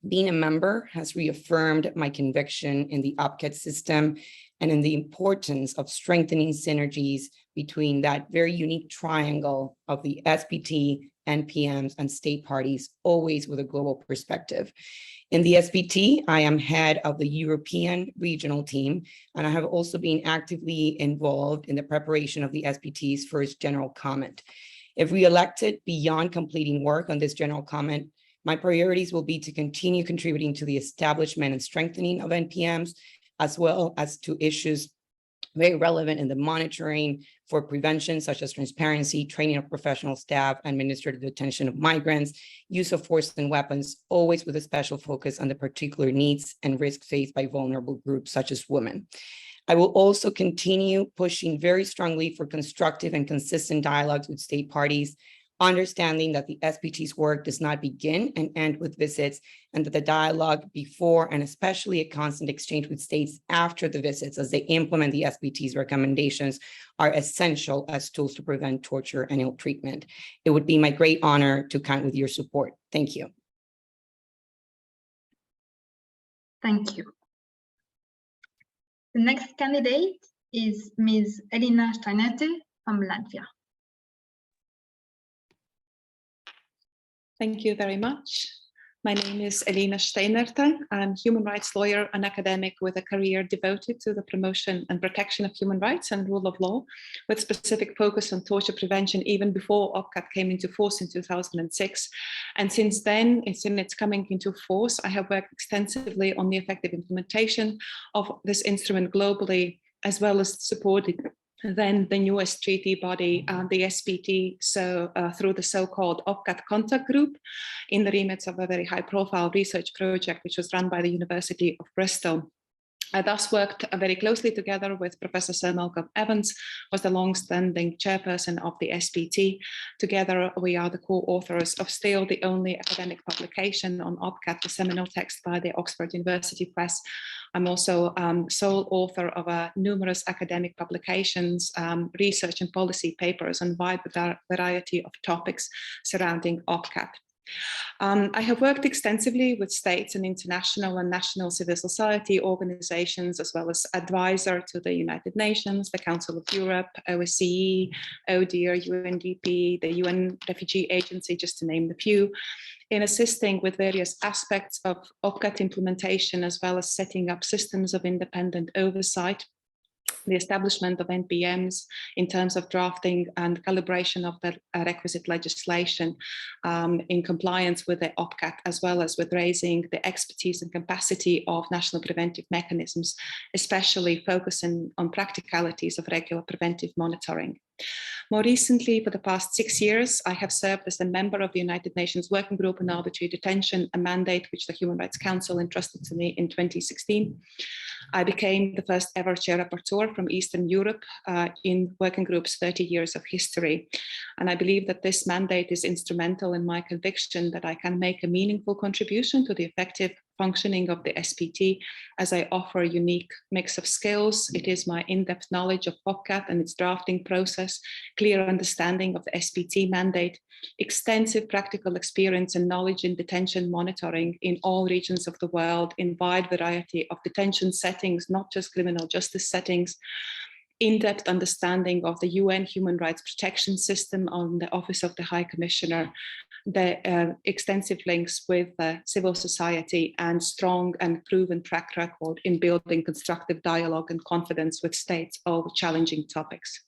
Being a member has reaffirmed my conviction in the OPCAT system and in the importance of strengthening synergies between that very unique triangle of the SPT, NPMs, and state parties, always with a global perspective. In the SPT, I am head of the European regional team, and I have also been actively involved in the preparation of the SPT's first general comment. If re-elected, beyond completing work on this general comment, my priorities will be to continue contributing to the establishment and strengthening of NPMs, as well as to issues very relevant in the monitoring for prevention, such as transparency, training of professional staff, administrative detention of migrants, use of force and weapons, always with a special focus on the particular needs and risks faced by vulnerable groups such as women. I will also continue pushing very strongly for constructive and consistent dialogues with state parties, understanding that the SPT's work does not begin and end with visits, and that the dialogue before and especially a constant exchange with states after the visits as they implement the SPT's recommendations are essential as tools to prevent torture and ill treatment. It would be my great honor to count with your support. Thank you. Thank you. The next candidate is Ms. Elina Steinerte from Latvia. Thank you very much. My name is Elina Steinerte. I'm a human rights lawyer and academic with a career devoted to the promotion and protection of human rights and rule of law, with specific focus on torture prevention even before OPCAT came into force in 2006. And since then, since its coming into force, I have worked extensively on the effective implementation of this instrument globally, as well as supporting then the newest treaty body, the SPT, through the so-called OPCAT contact group in the remit of a very high-profile research project, which was run by the University of Bristol. I thus worked very closely together with Professor Sir Malcolm Evans, who was the long-standing chairperson of the SPT. Together, we are the co-authors of still the only academic publication on OPCAT, the seminal text by the Oxford University Press. I'm also sole author of numerous academic publications, research and policy papers on a wide variety of topics surrounding OPCAT. I have worked extensively with states and international and national civil society organizations, as well as advisor to the United Nations, the Council of Europe, OSCE, ODIHR, UNDP, the UN Refugee Agency, just to name a few, in assisting with various aspects of OPCAT implementation, as well as setting up systems of independent oversight, the establishment of NPMs in terms of drafting and calibration of the requisite legislation in compliance with the OPCAT, as well as with raising the expertise and capacity of national preventive mechanisms, especially focusing on practicalities of regular preventive monitoring. More recently, for the past 6 years, I have served as a member of the United Nations Working Group on Arbitrary Detention, a mandate which the Human Rights Council entrusted to me in 2016. I became the first ever chair rapporteur from Eastern Europe in Working Group's 30 years of history. And I believe that this mandate is instrumental in my conviction that I can make a meaningful contribution to the effective functioning of the SPT, as I offer a unique mix of skills. It is my in-depth knowledge of OPCAT and its drafting process, clear understanding of the SPT mandate, extensive practical experience and knowledge in detention monitoring in all regions of the world, in wide variety of detention settings, not just criminal justice settings, in-depth understanding of the UN human rights protection system on the Office of the High Commissioner, the extensive links with civil society, and strong and proven track record in building constructive dialogue and confidence with states over challenging topics.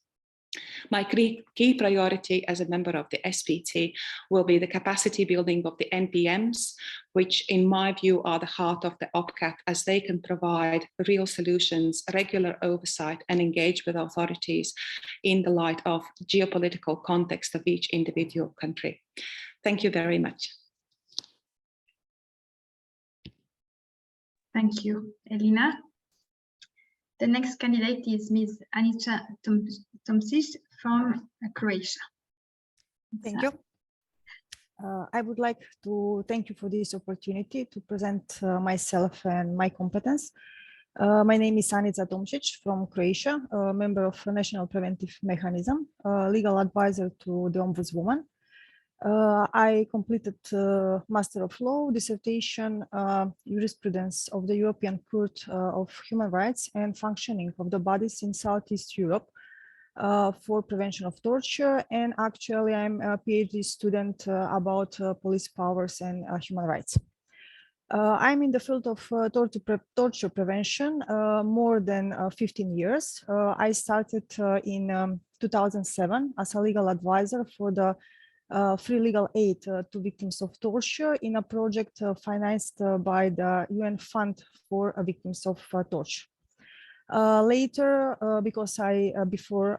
My key priority as a member of the SPT will be the capacity building of the NPMs, which in my view are the heart of the OPCAT, as they can provide real solutions, regular oversight, and engage with authorities in the light of geopolitical context of each individual country. Thank you very much. Thank you, Elina. The next candidate is Ms. Anica Tomcic from Croatia. Thank you. I would like to thank you for this opportunity to present myself and my competence. My name is Anica Tomcic from Croatia, a member of the National Preventive Mechanism, legal advisor to the Ombudswoman. I completed Master of Law dissertation, jurisprudence of the European Court of Human Rights and functioning of the bodies in Southeast Europe for prevention of torture. And actually I'm a PhD student about police powers and human rights. I'm in the field of torture prevention more than 15 years. I started in 2007 as a legal advisor for the free legal aid to victims of torture in a project financed by the UN Fund for Victims of Torture. Later, because before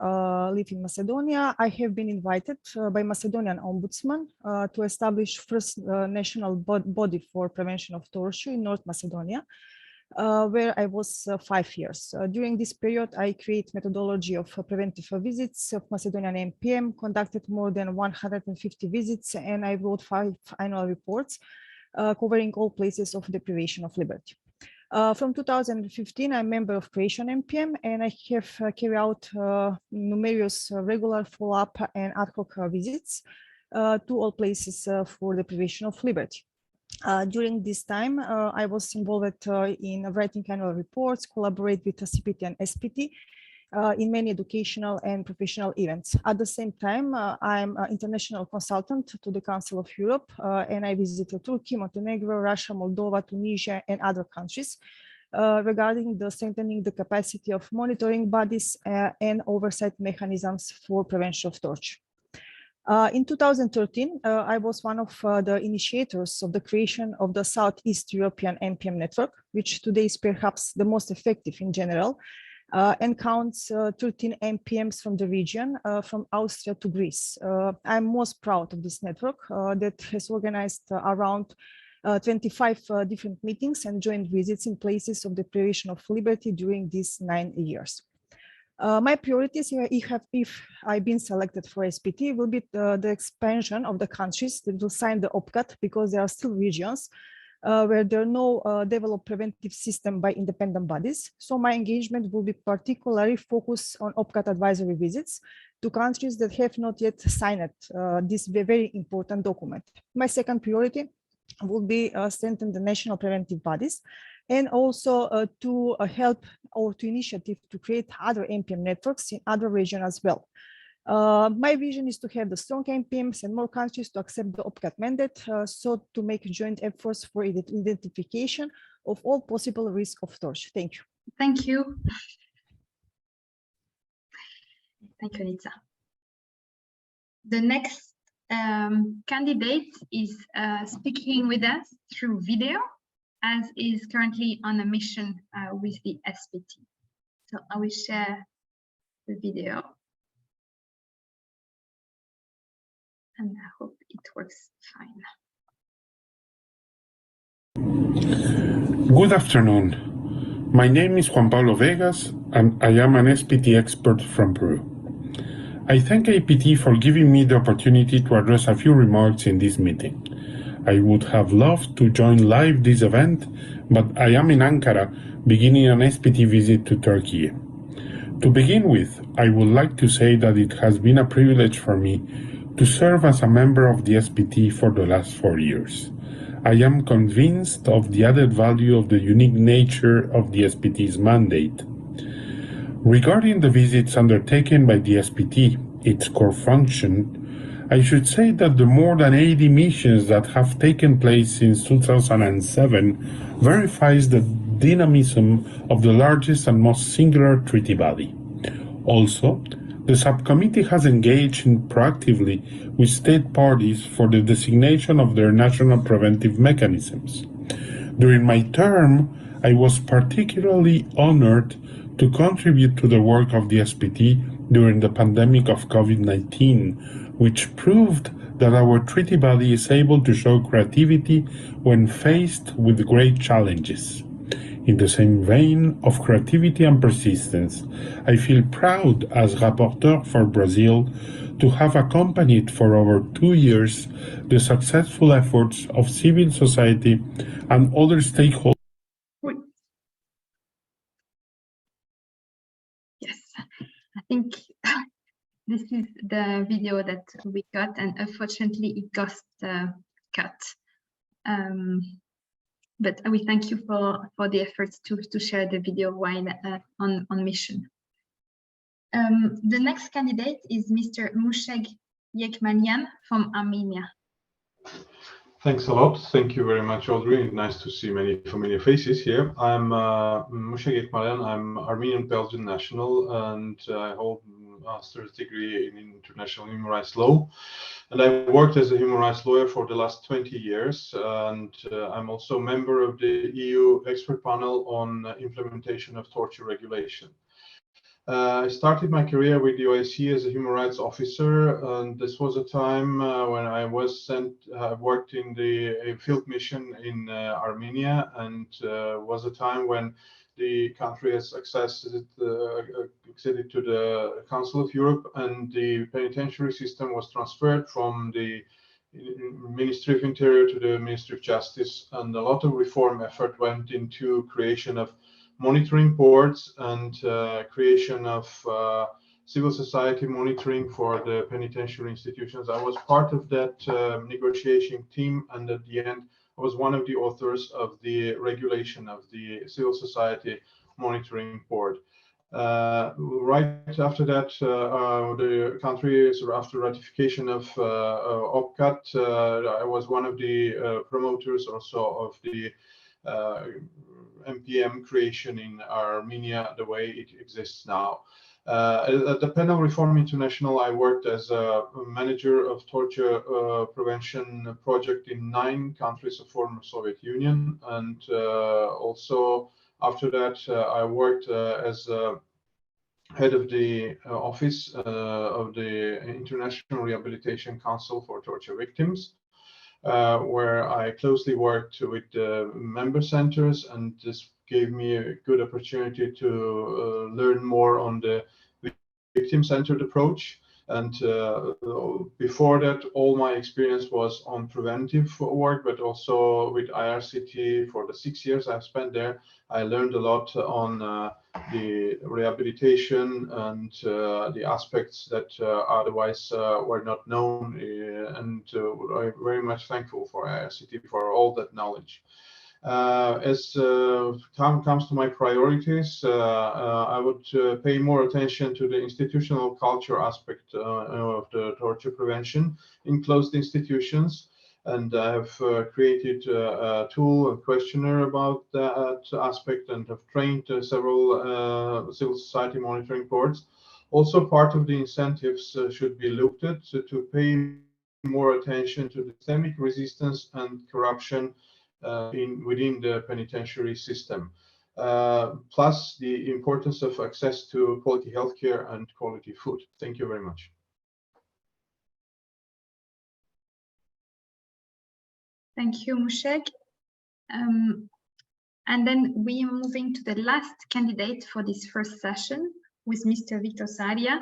leaving Macedonia, I have been invited by Macedonian Ombudsman to establish first national body for prevention of torture in North Macedonia, where I was 5 years. During this period, I create methodology of preventive visits of Macedonian NPM, conducted more than 150 visits, and I wrote 5 annual reports covering all places of deprivation of liberty. From 2015, I'm a member of Croatian NPM, and I have carried out numerous regular follow-up and ad hoc visits to all places for deprivation of liberty. During this time, I was involved in writing annual reports, collaborate with the SPT and SPT in many educational and professional events. At the same time, I'm an international consultant to the Council of Europe, and I visited Turkey, Montenegro, Russia, Moldova, Tunisia, and other countries regarding the strengthening the capacity of monitoring bodies and oversight mechanisms for prevention of torture. In 2013, I was one of the initiators of the creation of the Southeast European NPM network, which today is perhaps the most effective in general, and counts 13 NPMs from the region, from Austria to Greece. I'm most proud of this network that has organized around 25 different meetings and joint visits in places of deprivation of liberty during these 9 years. My priorities, if I've been selected for SPT, will be the expansion of the countries that will sign the OPCAT, because there are still regions where there are no developed preventive system by independent bodies. So my engagement will be particularly focused on OPCAT advisory visits to countries that have not yet signed this very important document. My second priority will be strengthen the national preventive bodies, and also to help or to initiative to create other NPM networks in other regions as well. My vision is to have the strong NPMs and more countries to accept the OPCAT mandate, so to make joint efforts for identification of all possible risk of torture. Thank you. Thank you. Thank you, Anica. The next candidate is speaking with us through video, as is currently on a mission with the SPT. So I will share the video. And I hope it works fine. Good afternoon. My name is Juan Pablo Vegas, and I am an SPT expert from Peru. I thank APT for giving me the opportunity to address a few remarks in this meeting. I would have loved to join live this event, but I am in Ankara beginning an SPT visit to Turkey. To begin with, I would like to say that it has been a privilege for me to serve as a member of the SPT for the last 4 years. I am convinced of the added value of the unique nature of the SPT's mandate. Regarding the visits undertaken by the SPT, its core function, I should say that the more than 80 missions that have taken place since 2007 verifies the dynamism of the largest and most singular treaty body. Also, The subcommittee has engaged proactively with state parties for the designation of their national preventive mechanisms. During my term, I was particularly honored to contribute to the work of the SPT during the pandemic of COVID-19, which proved that our treaty body is able to show creativity when faced with great challenges. In the same vein of creativity and persistence, I feel proud as rapporteur for Brazil to have accompanied for over 2 years the successful efforts of civil society and other stakeholders. Yes, I think this is the video that we got, and unfortunately it got cut. But we thank you for the efforts to share the video while on mission. The next candidate is Mr. Musheg Yekmanian from Armenia. Thanks a lot. Thank you very much, Audrey. Nice to see many familiar faces here. I'm Musheg Yekmanian. I'm Armenian-Belgian national, and I hold a master's degree in international human rights law. And I worked as a human rights lawyer for the last 20 years. And I'm also a member of the EU expert panel on implementation of torture regulation. I started my career with the OSCE as a human rights officer, and this was a time when I was sent, worked in the field mission in Armenia, and was a time when the country has acceded to the Council of Europe, and the penitentiary system was transferred from the Ministry of Interior to the Ministry of Justice, and a lot of reform effort went into creation of monitoring boards and creation of civil society monitoring for the penitentiary institutions. I was part of that negotiation team, and at the end, I was one of the authors of the regulation of the civil society monitoring board. Right after that, the country, after ratification of OPCAT, I was one of the promoters also of the MPM creation in Armenia the way it exists now. At the Penal Reform International, I worked as a manager of torture prevention project in 9 countries of former Soviet Union, and also after that I worked as head of the office of the International Rehabilitation Council for Torture Victims, where I closely worked with the member centers, and this gave me a good opportunity to learn more on the victim-centered approach. And before that, all my experience was on preventive work, but also with IRCT for the 6 years I've spent there. I learned a lot on the rehabilitation and the aspects that otherwise were not known, and I'm very much thankful for IRCT for all that knowledge. As comes to my priorities, I would pay more attention to the institutional culture aspect of the torture prevention in closed institutions, and I have created a tool, a questionnaire about that aspect, and have trained several civil society monitoring boards. Also, part of the incentives should be looked at to pay more attention to the systemic resistance and corruption within the penitentiary system, plus the importance of access to quality healthcare and quality food. Thank you very much. Thank you, Musheg. And then we are moving to the last candidate for this first session with Mr. Victor Saria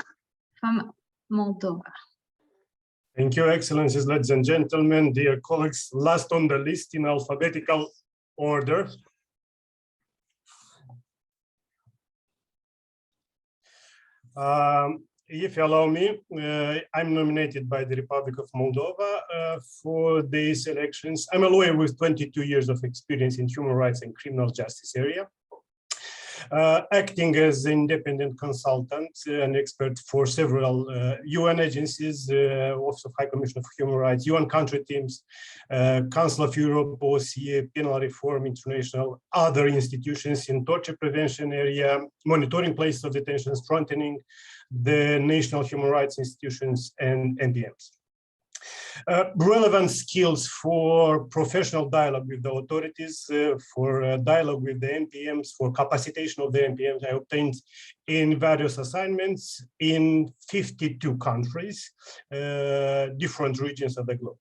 from Moldova. Thank you, Excellencies, ladies and gentlemen, dear colleagues. Last on the list in alphabetical order. If you allow me, I'm nominated by the Republic of Moldova for these elections. I'm a lawyer with 22 years of experience in human rights and criminal justice area. acting as independent consultant and expert for several UN agencies, Office of High Commissioner for Human Rights, UN country teams, Council of Europe, OSCE, Penal Reform International, other institutions in torture prevention area, monitoring places of detention, strengthening the national human rights institutions and NPMs. Relevant skills for professional dialogue with the authorities, for dialogue with the NPMs, for capacitation of the NPMs, I obtained in various assignments in 52 countries, different regions of the globe.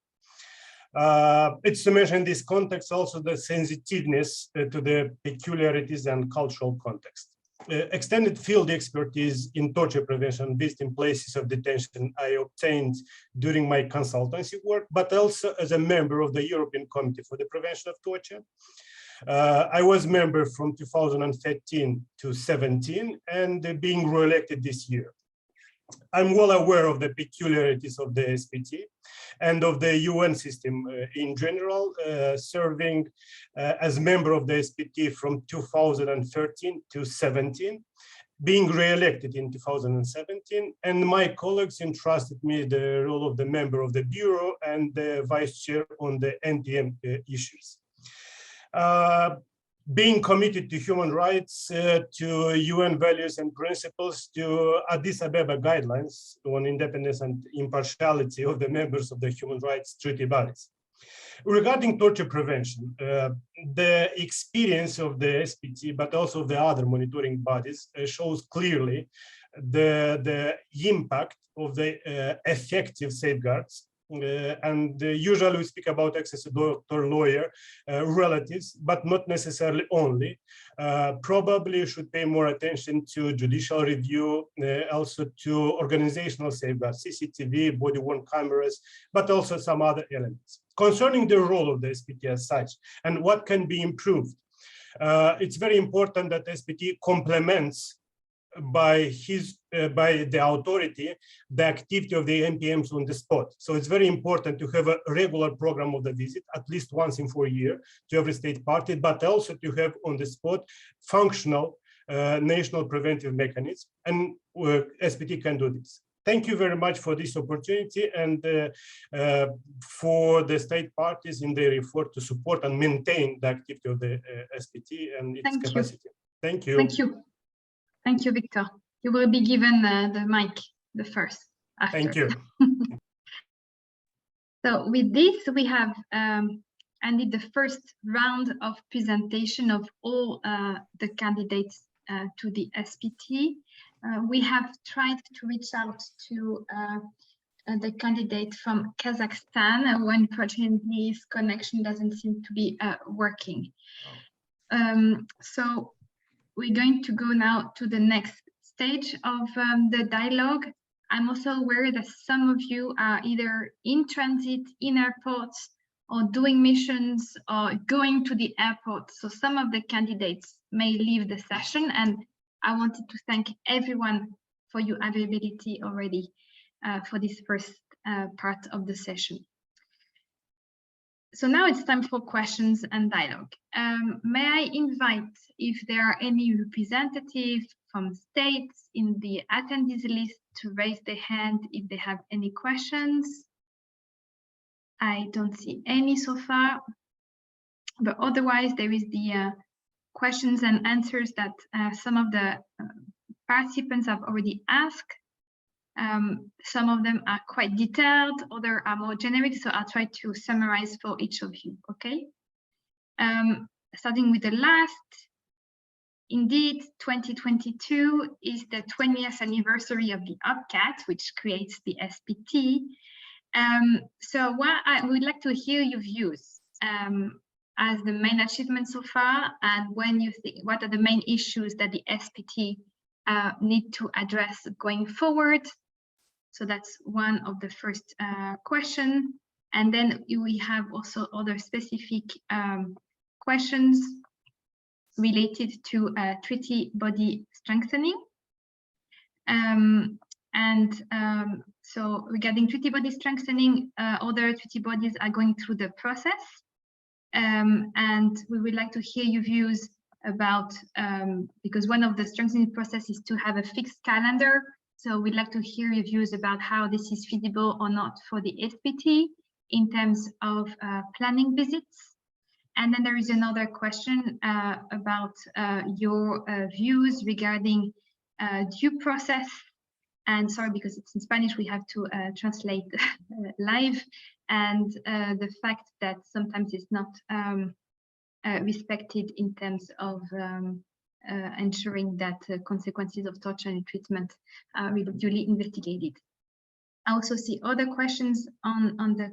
It's to mention in this context also the sensitiveness to the peculiarities and cultural context. Extended field expertise in torture prevention based in places of detention I obtained during my consultancy work, but also as a member of the European Committee for the Prevention of Torture. I was member from 2013 to 17 and being re-elected this year. I'm well aware of the peculiarities of the SPT and of the UN system in general, serving as member of the SPT from 2013 to 17, being re-elected in 2017, and my colleagues entrusted me the role of the member of the Bureau and the vice chair on the NPM issues. Being committed to human rights, to UN values and principles, to Addis Ababa guidelines on independence and impartiality of the members of the human rights treaty bodies. Regarding torture prevention, the experience of the SPT, but also of the other monitoring bodies, shows clearly the impact of the effective safeguards. And usually we speak about access to doctor, lawyer, relatives, but not necessarily only. Probably you should pay more attention to judicial review, also to organizational safeguards, CCTV, body-worn cameras, but also some other elements. Concerning the role of the SPT as such and what can be improved, it's very important that SPT complements by the authority the activity of the NPMs on the spot. So it's very important to have a regular program of the visit, at least once in 4 years, to every state party, but also to have on the spot functional national preventive mechanism, and SPT can do this. Thank you very much for this opportunity and for the state parties in their effort to support and maintain the activity of the SPT and its capacity. Thank you. Thank you. Thank you, Victor. You will be given the mic, the first. After. Thank you. So with this, we have ended the first round of presentation of all the candidates to the SPT. We have tried to reach out to the candidate from Kazakhstan when unfortunately his connection doesn't seem to be working. So we're going to go now to the next stage of the dialogue. I'm also aware that some of you are either in transit in airports or doing missions or going to the airport. So some of the candidates may leave the session, and I wanted to thank everyone for your availability already for this first part of the session. So now it's time for questions and dialogue. May I invite, if there are any representatives from states in the attendees list, to raise their hand if they have any questions. I don't see any so far, but otherwise there is the questions and answers that some of the participants have already asked. Some of them are quite detailed, others are more generic, so I'll try to summarize for each of you, okay? Starting with the last, indeed, 2022 is the 20th anniversary of the OPCAT, which creates the SPT. So what I would like to hear your views as the main achievement so far, and when you think, what are the main issues that the SPT need to address going forward? So that's one of the first question. And then we have also other specific questions related to treaty body strengthening. So regarding treaty body strengthening, other treaty bodies are going through the process. And we would like to hear your views about, because one of the strengthening process is to have a fixed calendar. So we'd like to hear your views about how this is feasible or not for the SPT in terms of planning visits. And then there is another question about your views regarding due process. And sorry, because it's in Spanish, we have to translate live. And the fact that sometimes it's not respected in terms of ensuring that consequences of torture and treatment are really duly investigated. I also see other questions on the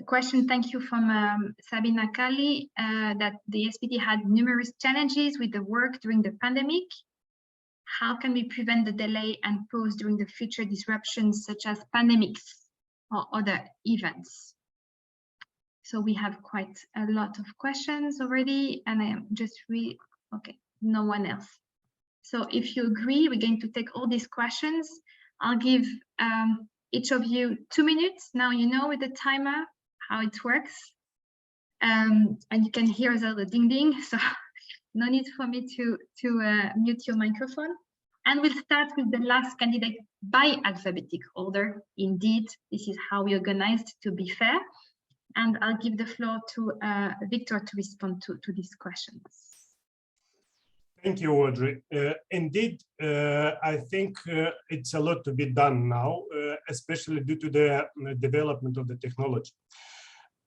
question. Thank you from Sabina Kali, that the SPT had numerous challenges with the work during the pandemic. How can we prevent the delay and pause during the future disruptions such as pandemics or other events? So we have quite a lot of questions already, and I am just okay, no one else. So if you agree, we're going to take all these questions. I'll give each of you 2 minutes. Now you know with the timer how it works. And you can hear the ding ding, so no need for me to mute your microphone. And we'll start with the last candidate by alphabetic order. Indeed, this is how we organized, to be fair. And I'll give the floor to Victor to respond to these questions. Thank you, Audrey. Indeed, I think it's a lot to be done now, especially due to the development of the technology.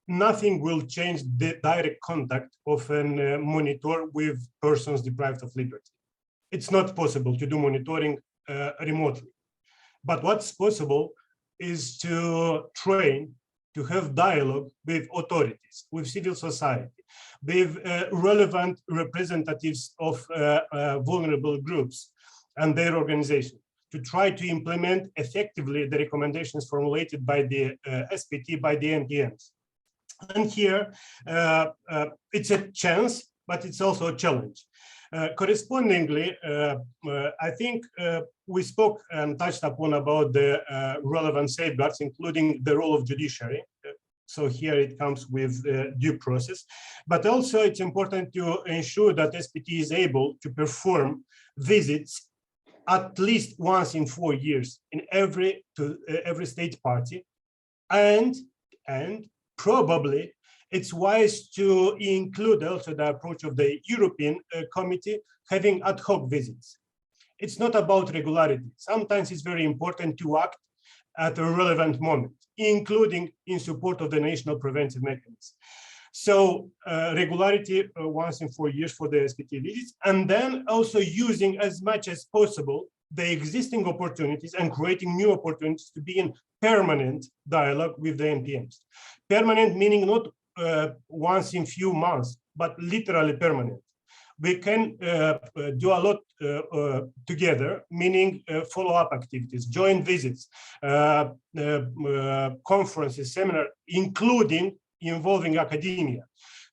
Nothing will change the direct contact of a monitor with persons deprived of liberty. It's not possible to do monitoring remotely. But what's possible is to train, to have dialogue with authorities, with civil society, with relevant representatives of vulnerable groups and their organization, to try to implement effectively the recommendations formulated by the SPT, by the NPMs. And here, it's a chance, but it's also a challenge. Correspondingly, I think we spoke and touched upon about the relevant safeguards, including the role of judiciary. So here it comes with due process, but also it's important to ensure that SPT is able to perform visits at least once in 4 years in every state party, and probably it's wise to include also the approach of the European Committee having ad hoc visits. It's not about regularity. Sometimes it's very important to act at a relevant moment, including in support of the national preventive mechanism. So regularity once in 4 years for the SPT visits, and then also using as much as possible the existing opportunities and creating new opportunities to be in permanent dialogue with the NPMs. Permanent meaning not once in few months, but literally permanent. We can do a lot together, meaning follow-up activities, joint visits, conferences, seminars, including involving academia.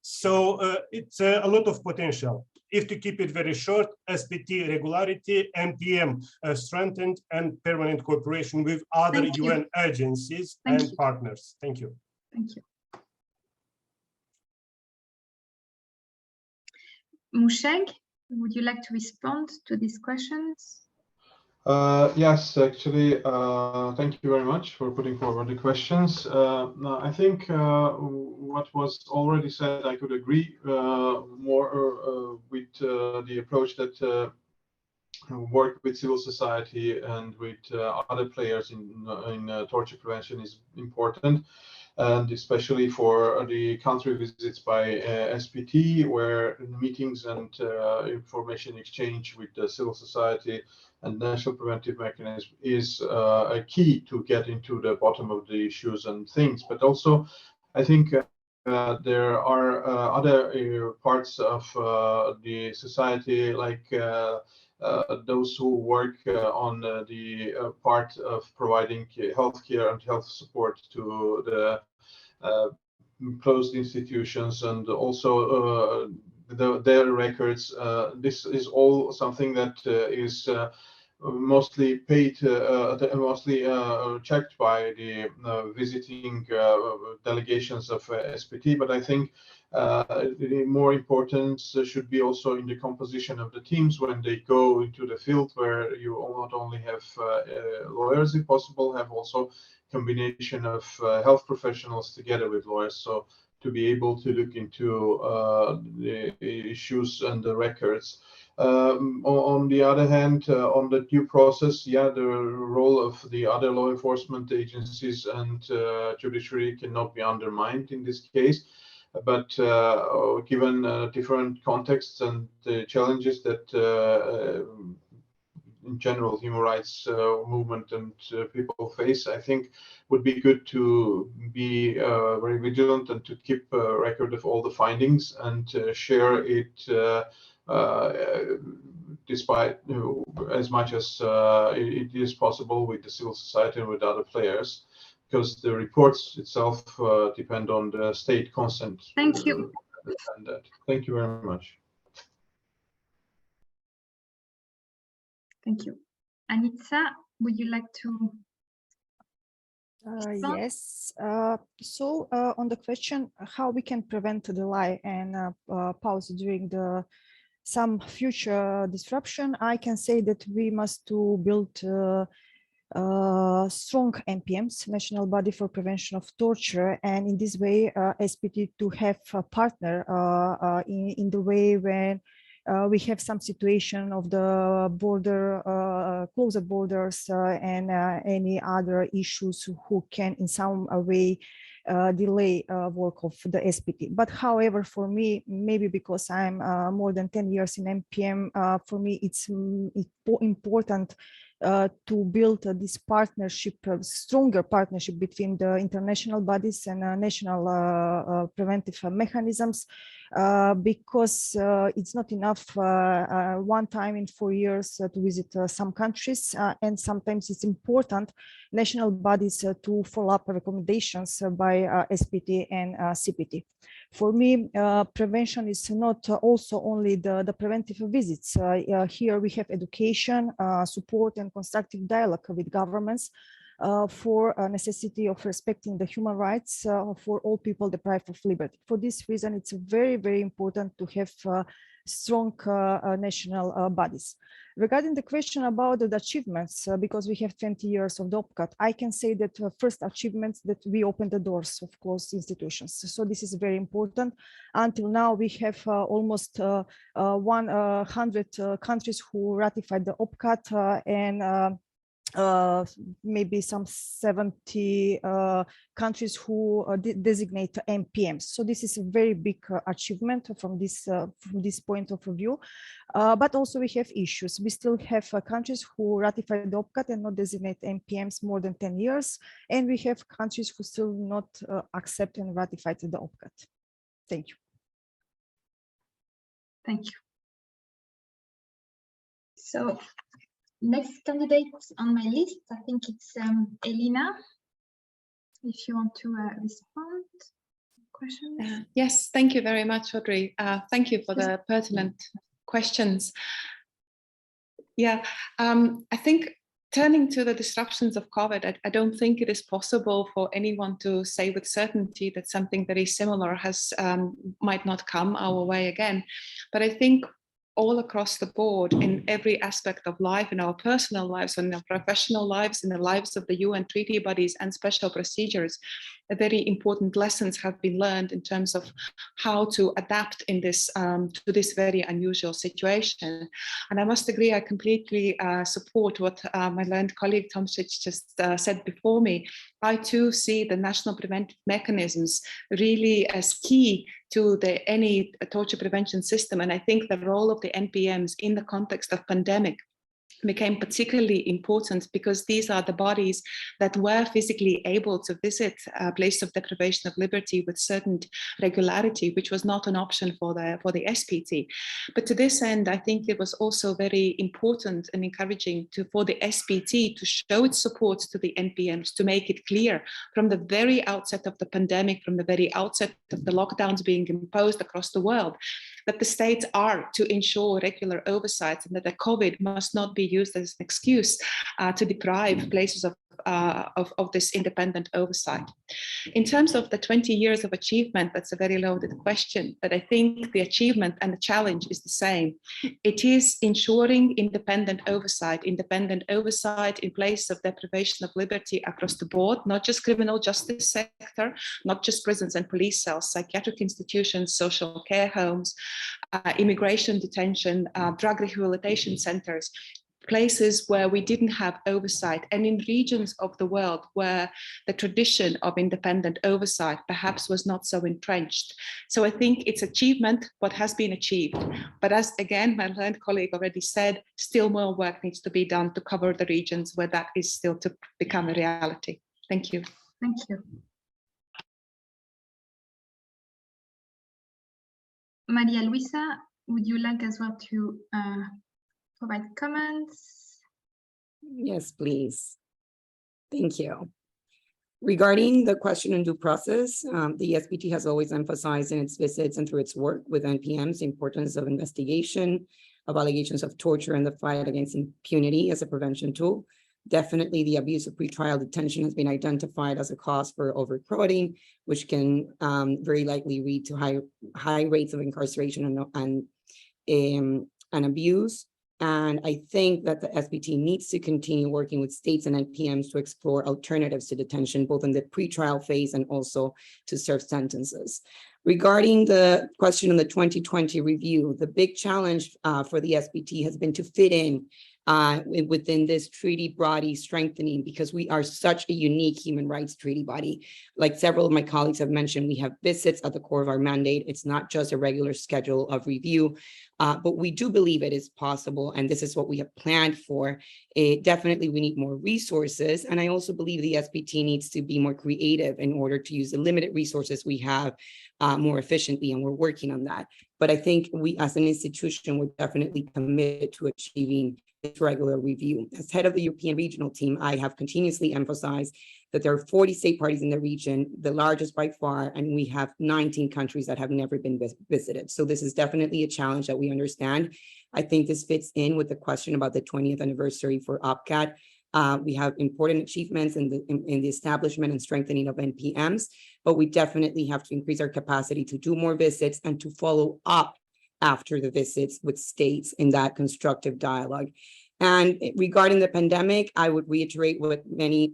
So it's a lot of potential. If to keep it very short, SPT regularity, NPM strengthened, and permanent cooperation with other UN agencies and partners. Thank you. Thank you. Musheg, would you like to respond to these questions? Yes, actually, thank you very much for putting forward the questions. I think what was already said, I could agree more with the approach that work with civil society and with other players in torture prevention is important. And especially for the country visits by SPT, where meetings and information exchange with the civil society and national preventive mechanism is a key to get into the bottom of the issues and things. But also, I think there are other parts of the society, like those who work on the part of providing healthcare and health support to the closed institutions, and also their records. This is all something that is mostly paid, mostly checked by the visiting delegations of SPT. But I think The more importance should be also in the composition of the teams when they go into the field, where you not only have lawyers, if possible, have also combination of health professionals together with lawyers. So to be able to look into the issues and the records. On the other hand, on the due process, yeah, the role of the other law enforcement agencies and judiciary cannot be undermined in this case. But given different contexts and the challenges that in general human rights movement and people face, I think would be good to be very vigilant and to keep a record of all the findings and share it despite as much as it is possible with the civil society and with other players, because the reports itself depend on the state consent. Thank you. Thank you very much. Thank you. Anitza, would you like to? Yes. So on the question how we can prevent the delay and pause during some future disruption, I can say that we must to build strong NPMs, National Body for Prevention of Torture, and in this way SPT to have a partner in the way when we have some situation of the border, closed borders and any other issues who can in some way delay work of the SPT. But however, for me, maybe because I'm more than 10 years in NPM, for me it's important to build this partnership, stronger partnership between the international bodies and national preventive mechanisms, because it's not enough one time in 4 years to visit some countries, and sometimes it's important national bodies to follow up recommendations by SPT and CPT. For me, prevention is not also only the preventive visits. Here we have education, support and constructive dialogue with governments for a necessity of respecting the human rights for all people deprived of liberty. For this reason, it's very, very important to have strong national bodies. Regarding the question about the achievements, because we have 20 years of the OPCAT, I can say that first achievements that we opened the doors of closed institutions. So this is very important. Until now, we have almost 100 countries who ratified the OPCAT and maybe some 70 countries who designate NPMs. So this is a very big achievement from this point of view. But also we have issues. We still have countries who ratify the OPCAT and not designate NPMs more than 10 years. And we have countries who still not accept and ratify the OPCAT. Thank you. Thank you. So next candidate on my list, I think it's Elina. If you want to respond to questions. Yes, thank you very much, Audrey. Thank you for the pertinent questions. Yeah, I think turning to the disruptions of COVID, I don't think it is possible for anyone to say with certainty that something very similar might not come our way again. But I think all across the board, in every aspect of life, in our personal lives, in our professional lives, in the lives of the UN treaty bodies and special procedures, very important lessons have been learned in terms of how to adapt in this to this very unusual situation. And I must agree, I completely support what my learned colleague Tomšić just said before me. I too see the national preventive mechanisms really as key to any torture prevention system. And I think the role of the NPMs in the context of pandemic became particularly important because these are the bodies that were physically able to visit a place of deprivation of liberty with certain regularity, which was not an option for the SPT. But to this end, I think it was also very important and encouraging for the SPT to show its support to the NPMs, to make it clear from the very outset of the pandemic, from the very outset of the lockdowns being imposed across the world, that the states are to ensure regular oversight and that the COVID must not be used as an excuse to deprive places of of this independent oversight. In terms of the 20 years of achievement, that's a very loaded question, but I think the achievement and the challenge is the same. It is ensuring independent oversight in place of deprivation of liberty across the board, not just criminal justice sector, not just prisons and police cells, psychiatric institutions, social care homes, immigration detention, drug rehabilitation centers, places where we didn't have oversight, and in regions of the world where the tradition of independent oversight perhaps was not so entrenched. So I think it's achievement, what has been achieved. But as again, my learned colleague already said, still more work needs to be done to cover the regions where that is still to become a reality. Thank you. Thank you. Maria Luisa, would you like as well to provide comments? Yes, please. Thank you. Regarding the question on due process, the SPT has always emphasized in its visits and through its work with NPMs the importance of investigation of allegations of torture and the fight against impunity as a prevention tool. Definitely the abuse of pretrial detention has been identified as a cause for overcrowding, which can very likely lead to high rates of incarceration and abuse. And I think that the SPT needs to continue working with states and NPMs to explore alternatives to detention, both in the pretrial phase and also to serve sentences. Regarding the question on the 2020 review, the big challenge for the SPT has been to fit in within this treaty body strengthening, because we are such a unique human rights treaty body. Like several of my colleagues have mentioned, we have visits at the core of our mandate. It's not just a regular schedule of review, but we do believe it is possible, and this is what we have planned for. Definitely we need more resources, and I also believe the SPT needs to be more creative in order to use the limited resources we have more efficiently, and we're working on that. But I think we as an institution, we're definitely committed to achieving this regular review. As head of the European regional team, I have continuously emphasized that there are 40 state parties in the region, the largest by far, and we have 19 countries that have never been visited. So this is definitely a challenge that we understand. I think this fits in with the question about the 20th anniversary for OPCAT. We have important achievements in the establishment and strengthening of NPMs, but we definitely have to increase our capacity to do more visits and to follow up after the visits with states in that constructive dialogue. And regarding the pandemic, I would reiterate what many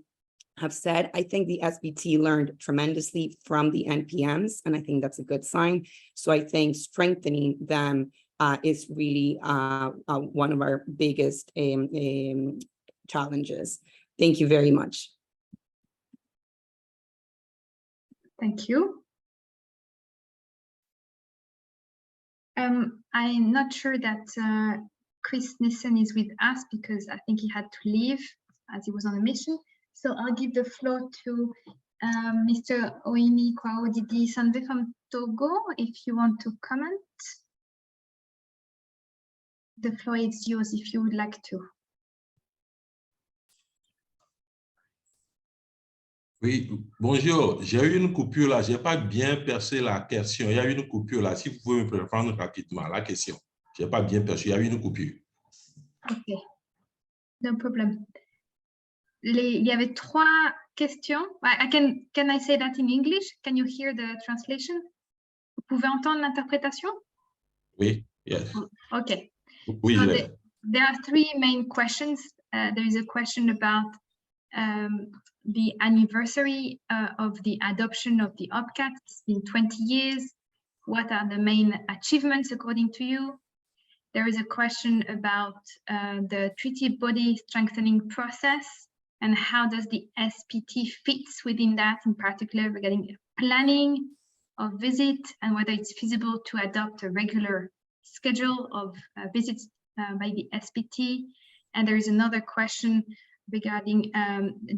have said. I think the SPT learned tremendously from the NPMs, and I think that's a good sign. So I think strengthening them is really one of our biggest challenges. Thank you very much. Thank you. I'm not sure that Chris Nissen is with us because I think he had to leave as he was on a mission. So I'll give the floor to Mr. Oimi Kwaodidi Sanve from Togo, if you want to comment. The floor is yours if you would like to. Oui, bonjour. J'ai eu une coupure là. Je n'ai pas bien percé la question. Il y a eu une coupure là. Si vous pouvez me reprendre rapidement la question. Je n'ai pas bien perçu. Il y a eu une coupure. OK. No problem. Il y avait 3 questions. Can I say that in English? Can you hear the translation? Vous pouvez entendre l'interprétation? Oui, yes. OK. Oui, so there are 3 main questions. There is a question about the anniversary of the adoption of the OPCAT. It's been 20 years. What are the main achievements according to you? There is a question about the treaty body strengthening process and how does the SPT fits within that, in particular regarding planning of visit and whether it's feasible to adopt a regular schedule of visits by the SPT. And there is another question regarding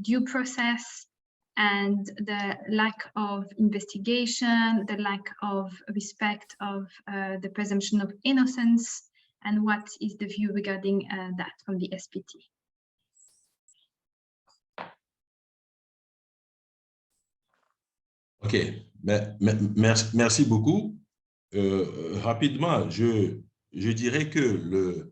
due process and the lack of investigation, the lack of respect of the presumption of innocence, and what is the view regarding that from the SPT? OK, merci beaucoup. Rapidement, je dirais que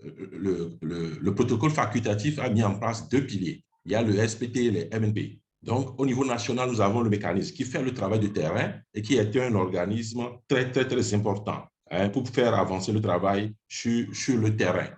le protocole facultatif a mis en place 2 piliers. Il y a le SPT et les MNP. Donc, au niveau national, nous avons le mécanisme qui fait le travail de terrain et qui est un organisme très, très, très important pour faire avancer le travail sur le terrain.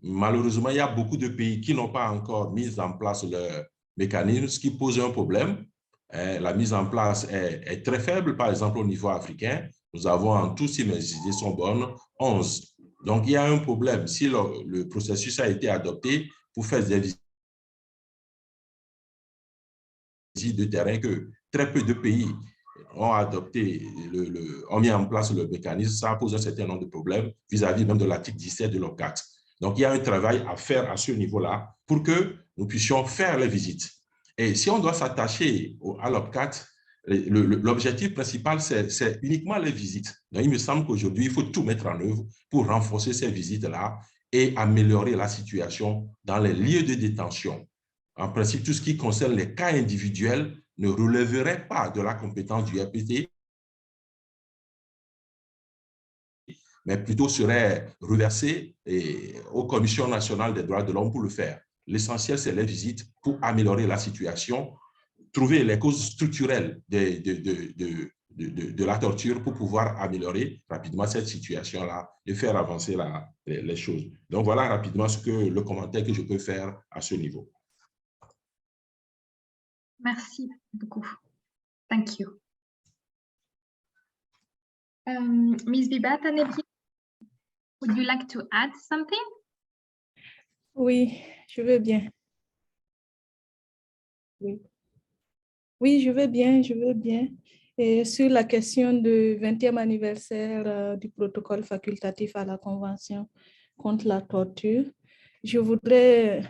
Malheureusement, il y a beaucoup de pays qui n'ont pas encore mis en place le mécanisme, ce qui pose un problème. La mise en place est très faible. Par exemple, au niveau africain, nous avons en tout, si mes idées sont bonnes, 11. Donc, il y a un problème. Si le processus a été adopté pour faire des visites de terrain, que très peu de pays ont adopté, ont mis en place le mécanisme, ça pose un certain nombre de problèmes vis-à-vis même de l'article 17 de l'OPCAT. Donc, il y a un travail à faire à ce niveau-là pour que nous puissions faire les visites. Et si on doit s'attacher à l'OPCAT, l'objectif principal, c'est uniquement les visites. Donc, il me semble qu'aujourd'hui, il faut tout mettre en œuvre pour renforcer ces visites-là et améliorer la situation dans les lieux de détention. En principe, tout ce qui concerne les cas individuels ne relèverait pas de la compétence du RPT, mais plutôt serait reversé aux commissions nationales des droits de l'homme pour le faire. L'essentiel, c'est les visites pour améliorer la situation, trouver les causes structurelles de la torture pour pouvoir améliorer rapidement cette situation-là et faire avancer les choses. Donc, voilà rapidement le commentaire que je peux faire à ce niveau. Merci beaucoup. Thank you. Ms. Bibata Nebi, would you like to add something? Oui, je veux bien. Oui. Oui, je veux bien, je veux bien. Et sur la question du 20e anniversaire du protocole facultatif à la Convention contre la torture, je voudrais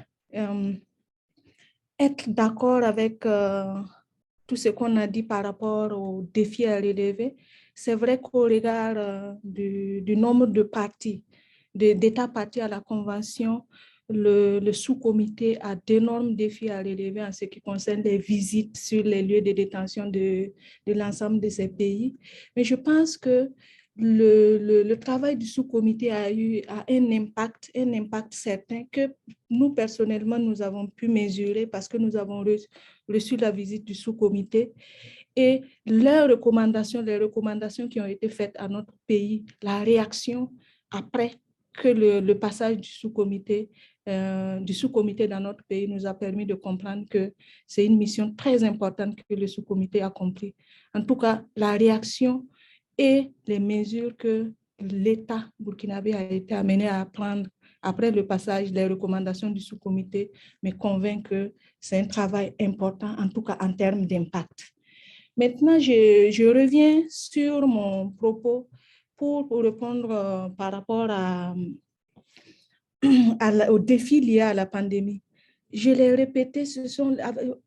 être d'accord avec tout ce qu'on a dit par rapport aux défis à relever. C'est vrai qu'au regard du nombre de parties, d'États partis à la Convention, le sous-comité a d'énormes défis à relever en ce qui concerne les visites sur les lieux de détention de l'ensemble de ces pays. Mais je pense que le travail du sous-comité a un impact certain que nous, personnellement, nous avons pu mesurer parce que nous avons reçu la visite du sous-comité et les recommandations qui ont été faites à notre pays, la réaction après que le passage du sous-comité dans notre pays nous a permis de comprendre que c'est une mission très importante que le sous-comité a accomplie. En tout cas, la réaction et les mesures que l'État burkinabé a été amené à prendre après le passage des recommandations du sous-comité me convainc que c'est un travail important, en tout cas en termes d'impact. Maintenant, je reviens sur mon propos pour répondre par rapport aux défis liés à la pandémie. Je l'ai répété,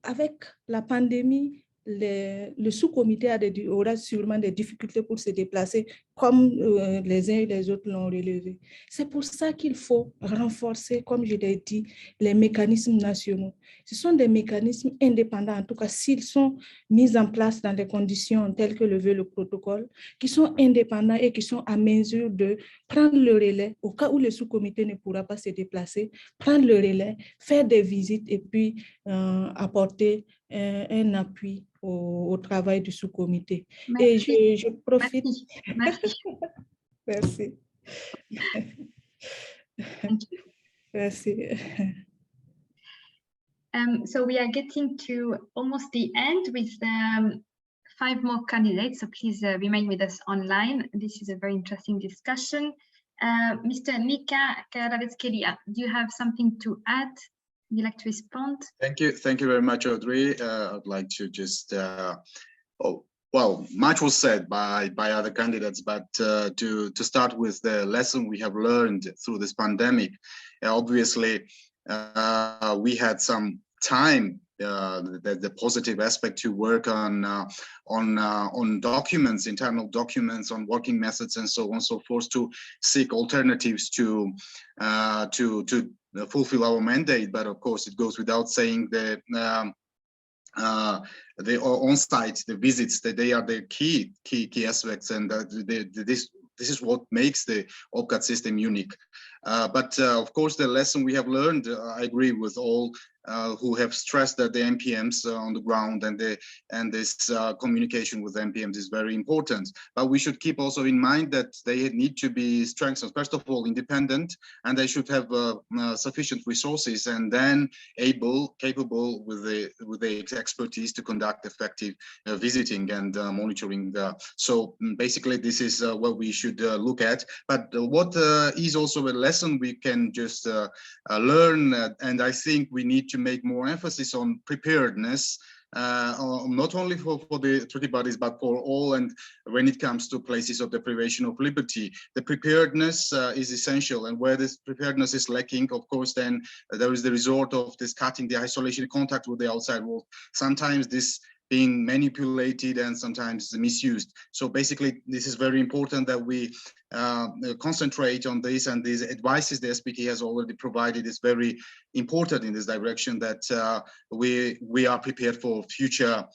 avec la pandémie, le sous-comité aura sûrement des difficultés pour se déplacer, comme les uns et les autres l'ont relevé. C'est pour ça qu'il faut renforcer, comme je l'ai dit, les mécanismes nationaux. Ce sont des mécanismes indépendants, en tout cas s'ils sont mis en place dans des conditions telles que le veut le protocole, qui sont indépendants et qui sont à mesure de prendre le relais au cas où le sous-comité ne pourra pas se déplacer, prendre le relais, faire des visites et puis apporter un appui au travail du sous-comité. Et je profite. Merci. Merci. Merci. So we are getting to almost the end with 5 more candidates, so please remain with us online. This is a very interesting discussion. Mr. Mika Karavetskelia, do you have something to add? Would you like to respond? Thank you very much, Audrey. I'd like to just, well, much was said by other candidates, but to start with the lesson we have learned through this pandemic, obviously we had some time, the positive aspect to work on documents, internal documents, on working methods, and so on and so forth, to seek alternatives to fulfill our mandate. But of course, it goes without saying that the on-site, the visits, that they are the key aspects, and this is what makes the OPCAT system unique. But of course, the lesson we have learned, I agree with all who have stressed that the NPMs on the ground and this communication with NPMs is very important. But we should keep also in mind that they need to be strengthened. First of all, independent, and they should have sufficient resources, and then capable with the expertise to conduct effective visiting and monitoring. So basically, this is what we should look at. But what is also a lesson we can just learn, and I think we need to make more emphasis on preparedness, not only for the treaty bodies, but for all. And when it comes to places of deprivation of liberty, the preparedness is essential. And where this preparedness is lacking, of course, then there is the resort of this cutting the isolation contact with the outside world. Sometimes this being manipulated and sometimes misused. So basically, this is very important that we concentrate on this, and these advices the SPT has already provided is very important in this direction, that we are prepared for future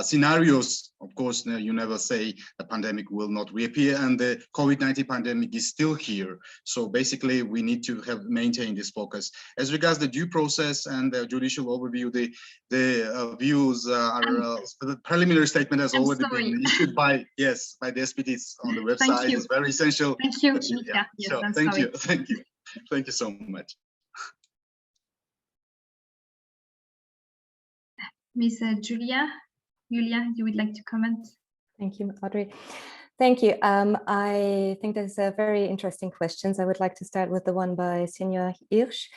scenarios. Of course, you never say a pandemic will not reappear, and the COVID-19 pandemic is still here. So basically, we need to maintain this focus. As regards the due process and the judicial overview, the views are the preliminary statement has already been issued by the SPT. It's on the website. It's very essential. Thank you, Yeah. Yes, So thank you so much. Ms. Julia, you would like to comment? Thank you, Audrey. Thank you. I think there's very interesting questions. I would like to start with the one by Senior Hirsch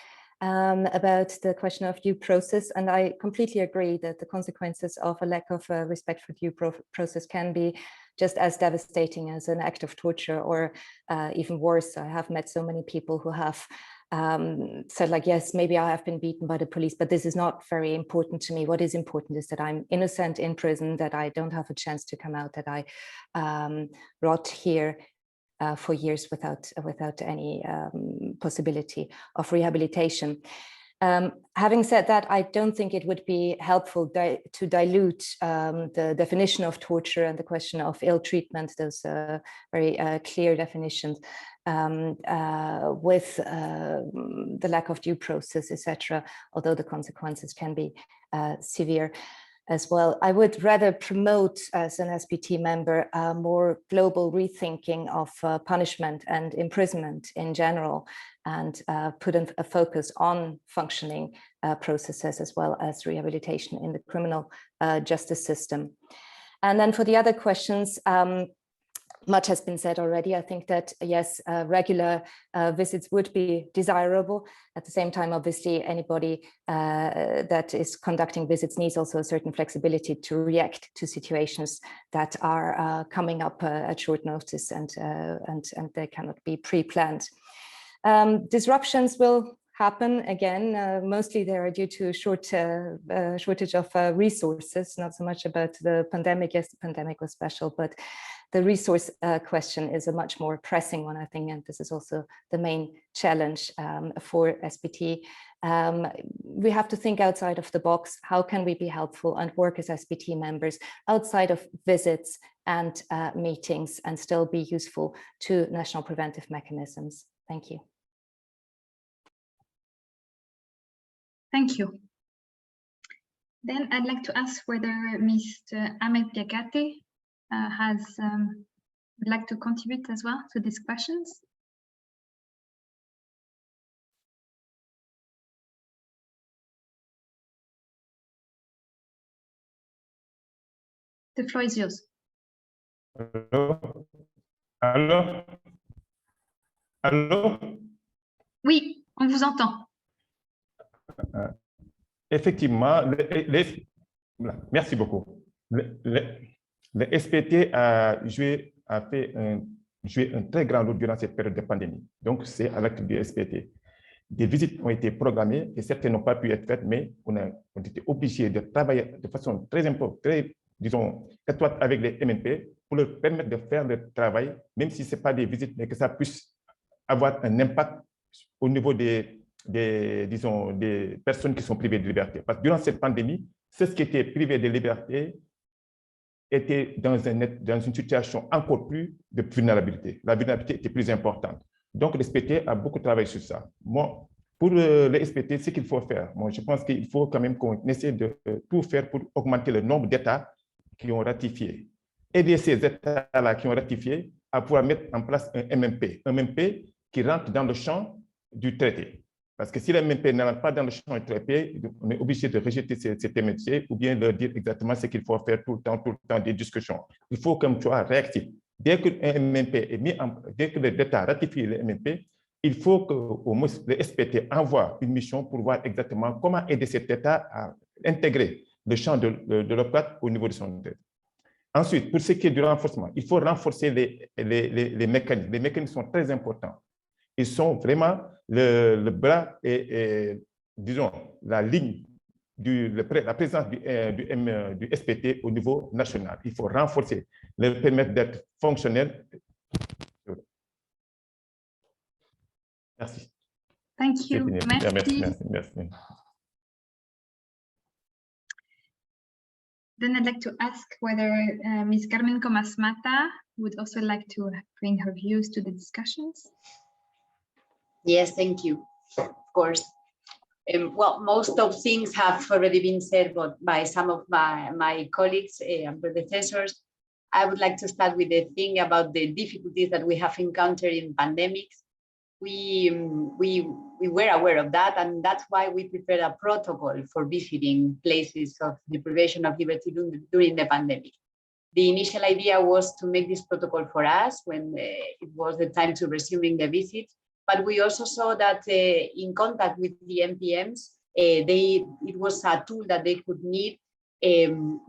about the question of due process. And I completely agree that the consequences of a lack of respect for due process can be just as devastating as an act of torture, or even worse. I have met so many people who have said, like, yes, maybe I have been beaten by the police, but this is not very important to me. What is important is that I'm innocent in prison, that I don't have a chance to come out, that I rot here for years without any possibility of rehabilitation. Having said that, I don't think it would be helpful to dilute the definition of torture and the question of ill treatment, those very clear definitions, with the lack of due process, etc., although the consequences can be severe as well. I would rather promote, as an SPT member, a more global rethinking of punishment and imprisonment in general, and put a focus on functioning processes as well as rehabilitation in the criminal justice system. And then for the other questions, much has been said already. I think that, yes, regular visits would be desirable. At the same time, obviously, anybody that is conducting visits needs also a certain flexibility to react to situations that are coming up at short notice, and they cannot be pre-planned. Disruptions will happen again. Mostly they are due to shortage of resources, not so much about the pandemic. Yes, the pandemic was special, but the resource question is a much more pressing one, I think, and this is also the main challenge for SPT. We have to think outside of the box. How can we be helpful and work as SPT members outside of visits and meetings, and still be useful to national preventive mechanisms? Thank you. Thank you. Then I'd like to ask whether Mr. Ahmed Diakate would like to contribute as well to these questions. The floor is yours. Allô? Allô? Oui, on vous entend. Effectivement, merci beaucoup. Le SPT a joué un très grand rôle durant cette période de pandémie. Donc, c'est avec le SPT. Des visites ont été programmées et certaines n'ont pas pu être faites, mais on a été obligés de travailler de façon très étroite avec les MNP pour leur permettre de faire le travail, même si ce n'est pas des visites, mais que ça puisse avoir un impact au niveau des personnes qui sont privées de liberté. Parce que durant cette pandémie, ceux qui étaient privés de liberté étaient dans une situation encore plus de vulnérabilité. La vulnérabilité était plus importante. Donc, le SPT a beaucoup travaillé sur ça. Moi, pour le SPT, ce qu'il faut faire, moi, je pense qu'il faut quand même qu'on essaie de tout faire pour augmenter le nombre d'États qui ont ratifié. Aider ces États-là qui ont ratifié à pouvoir mettre en place un MMP qui rentre dans le champ du traité. Parce que si le MMP ne rentre pas dans le champ du traité, on est obligé de rejeter cet MMP ou bien leur dire exactement ce qu'il faut faire tout le temps des discussions. Il faut comme tu vois réactif. Dès que l'État ratifie le MMP, il faut que au moins le SPT envoie une mission pour voir exactement comment aider cet État à intégrer le champ de l'OPCAT au niveau de son tête. Ensuite, pour ce qui est du renforcement, il faut renforcer les mécanismes. Les mécanismes sont très importants. Ils sont vraiment le bras et, disons, la ligne, la présence du SPT au niveau national. Il faut renforcer, leur permettre d'être fonctionnels. Merci. Thank you. Merci. Then I'd like to ask whether Ms. Carmen Comas Mata would also like to bring her views to the discussions. Yes, thank you. Of course. Well, most of things have already been said by some of my colleagues and predecessors. I would like to start with the thing about the difficulties that we have encountered in pandemics. We were aware of that, and that's why we prepared a protocol for visiting places of deprivation of liberty during the pandemic. The initial idea was to make this protocol for us when it was the time to resuming the visit, but we also saw that in contact with the NPMs, it was a tool that they could need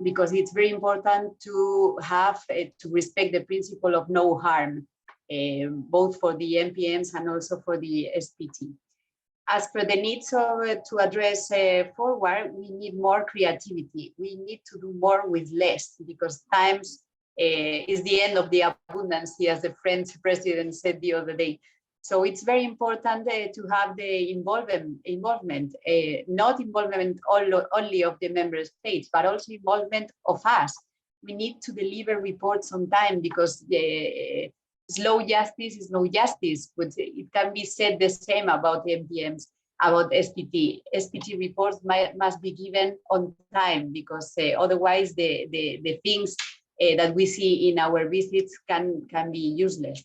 because it's very important to have to respect the principle of no harm, both for the NPMs and also for the SPT. As per the needs to address forward, we need more creativity. We need to do more with less because times is the end of the abundance, as the French president said the other day. So it's very important to have the involvement, not involvement only of the member states, but also involvement of us. We need to deliver reports on time because slow justice is no justice, but it can be said the same about MPMs, about SPT. SPT reports must be given on time because otherwise the things that we see in our visits can be useless.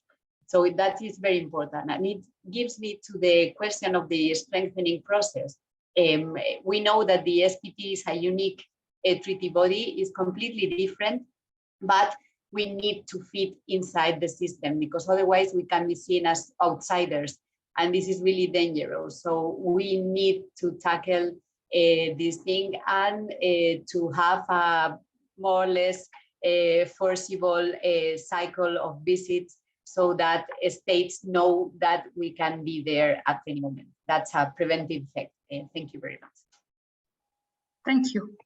So that is very important. And it gives me to the question of the strengthening process. We know that the SPT is a unique treaty body, is completely different, but we need to fit inside the system because otherwise we can be seen as outsiders. And this is really dangerous. So we need to tackle this thing and to have a more or less foreseeable cycle of visits so that states know that we can be there at any moment. That's a preventive effect. Thank you very much. Thank you.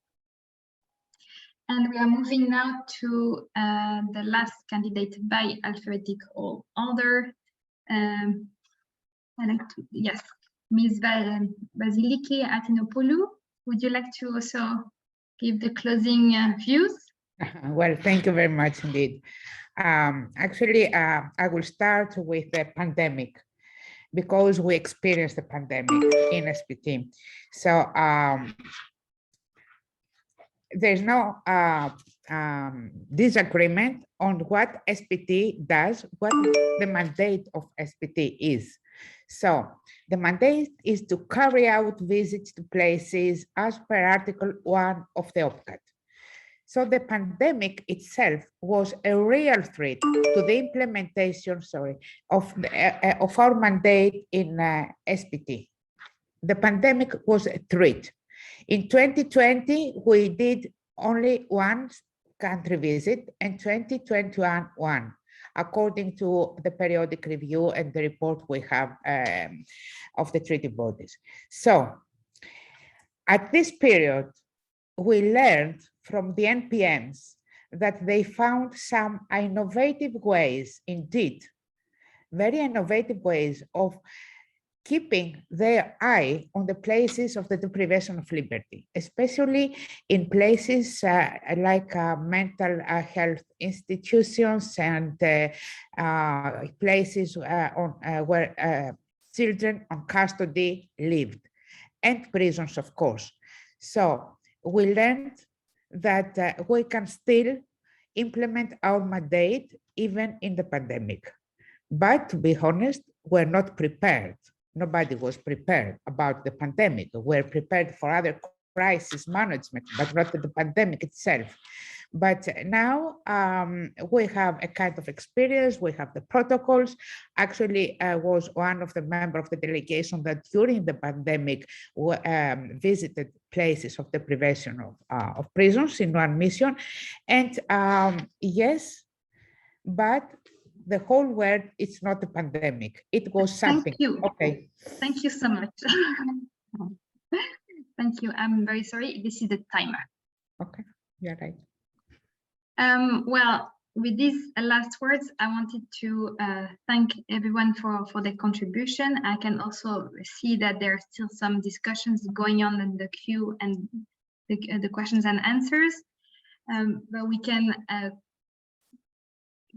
And we are moving now to the last candidate by alphabetical order. Yes, Ms. Vasiliki Atinopoulou, would you like to also give the closing views? Well, thank you very much indeed. Actually, I will start with the pandemic because we experienced the pandemic in SPT. So there's no disagreement on what SPT does, what the mandate of SPT is. So the mandate is to carry out visits to places as per Article 1 of the OPCAT. So the pandemic itself was a real threat to the implementation, of our mandate in SPT. The pandemic was a threat. In 2020, we did only one country visit, and 2021 one, according to the periodic review and the report we have of the treaty bodies. So at this period, we learned from the NPMs that they found some innovative ways, indeed, very innovative ways of keeping their eye on the places of the deprivation of liberty, especially in places like mental health institutions and places where children on custody lived, and prisons, of course. So we learned that we can still implement our mandate even in the pandemic. But to be honest, we're not prepared. Nobody was prepared about the pandemic. We're prepared for other crisis management, but not the pandemic itself. But now we have a kind of experience, we have the protocols. Actually, I was one of the members of the delegation that during the pandemic visited places of deprivation of prisons in one mission. And yes, but the whole world, it's not a pandemic. It was something. Thank you. Okay. Thank you so much. Thank you. I'm very sorry. This is the timer. Okay, you're right. Well, with these last words, I wanted to thank everyone for their contribution. I can also see that there are still some discussions going on in the queue and the questions and answers. But we can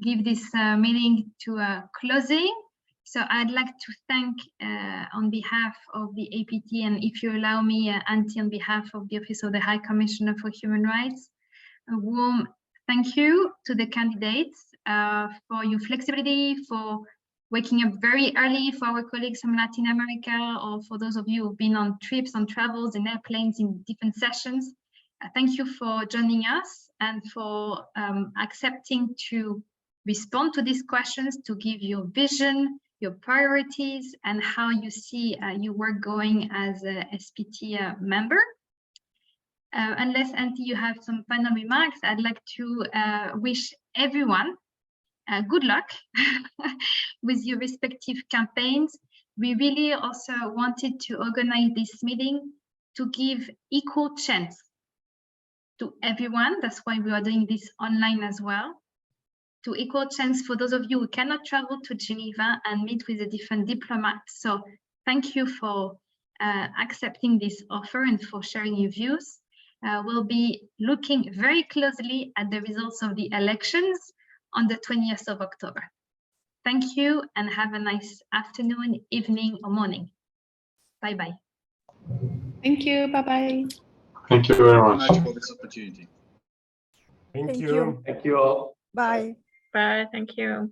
give this meeting to a closing. So I'd like to thank on behalf of the APT, and if you allow me, Antti, on behalf of the Office of the High Commissioner for Human Rights, a warm thank you to the candidates for your flexibility, for waking up very early, for our colleagues from Latin America, or for those of you who've been on trips, on travels, in airplanes, in different sessions. Thank you for joining us and for accepting to respond to these questions, to give your vision, your priorities, and how you see your work going as a SPT member. Unless, Antti, you have some final remarks, I'd like to wish everyone good luck with your respective campaigns. We really also wanted to organize this meeting to give equal chance to everyone. That's why we are doing this online as well. To equal chance for those of you who cannot travel to Geneva and meet with the different diplomats. So thank you for accepting this offer and for sharing your views. We'll be looking very closely at the results of the elections on the 20th of October. Thank you and have a nice afternoon, evening, or morning. Bye-bye. Thank you. Bye-bye. Thank you very much. Thank you for this opportunity. Thank you. Thank you all. Bye. Bye. Thank you.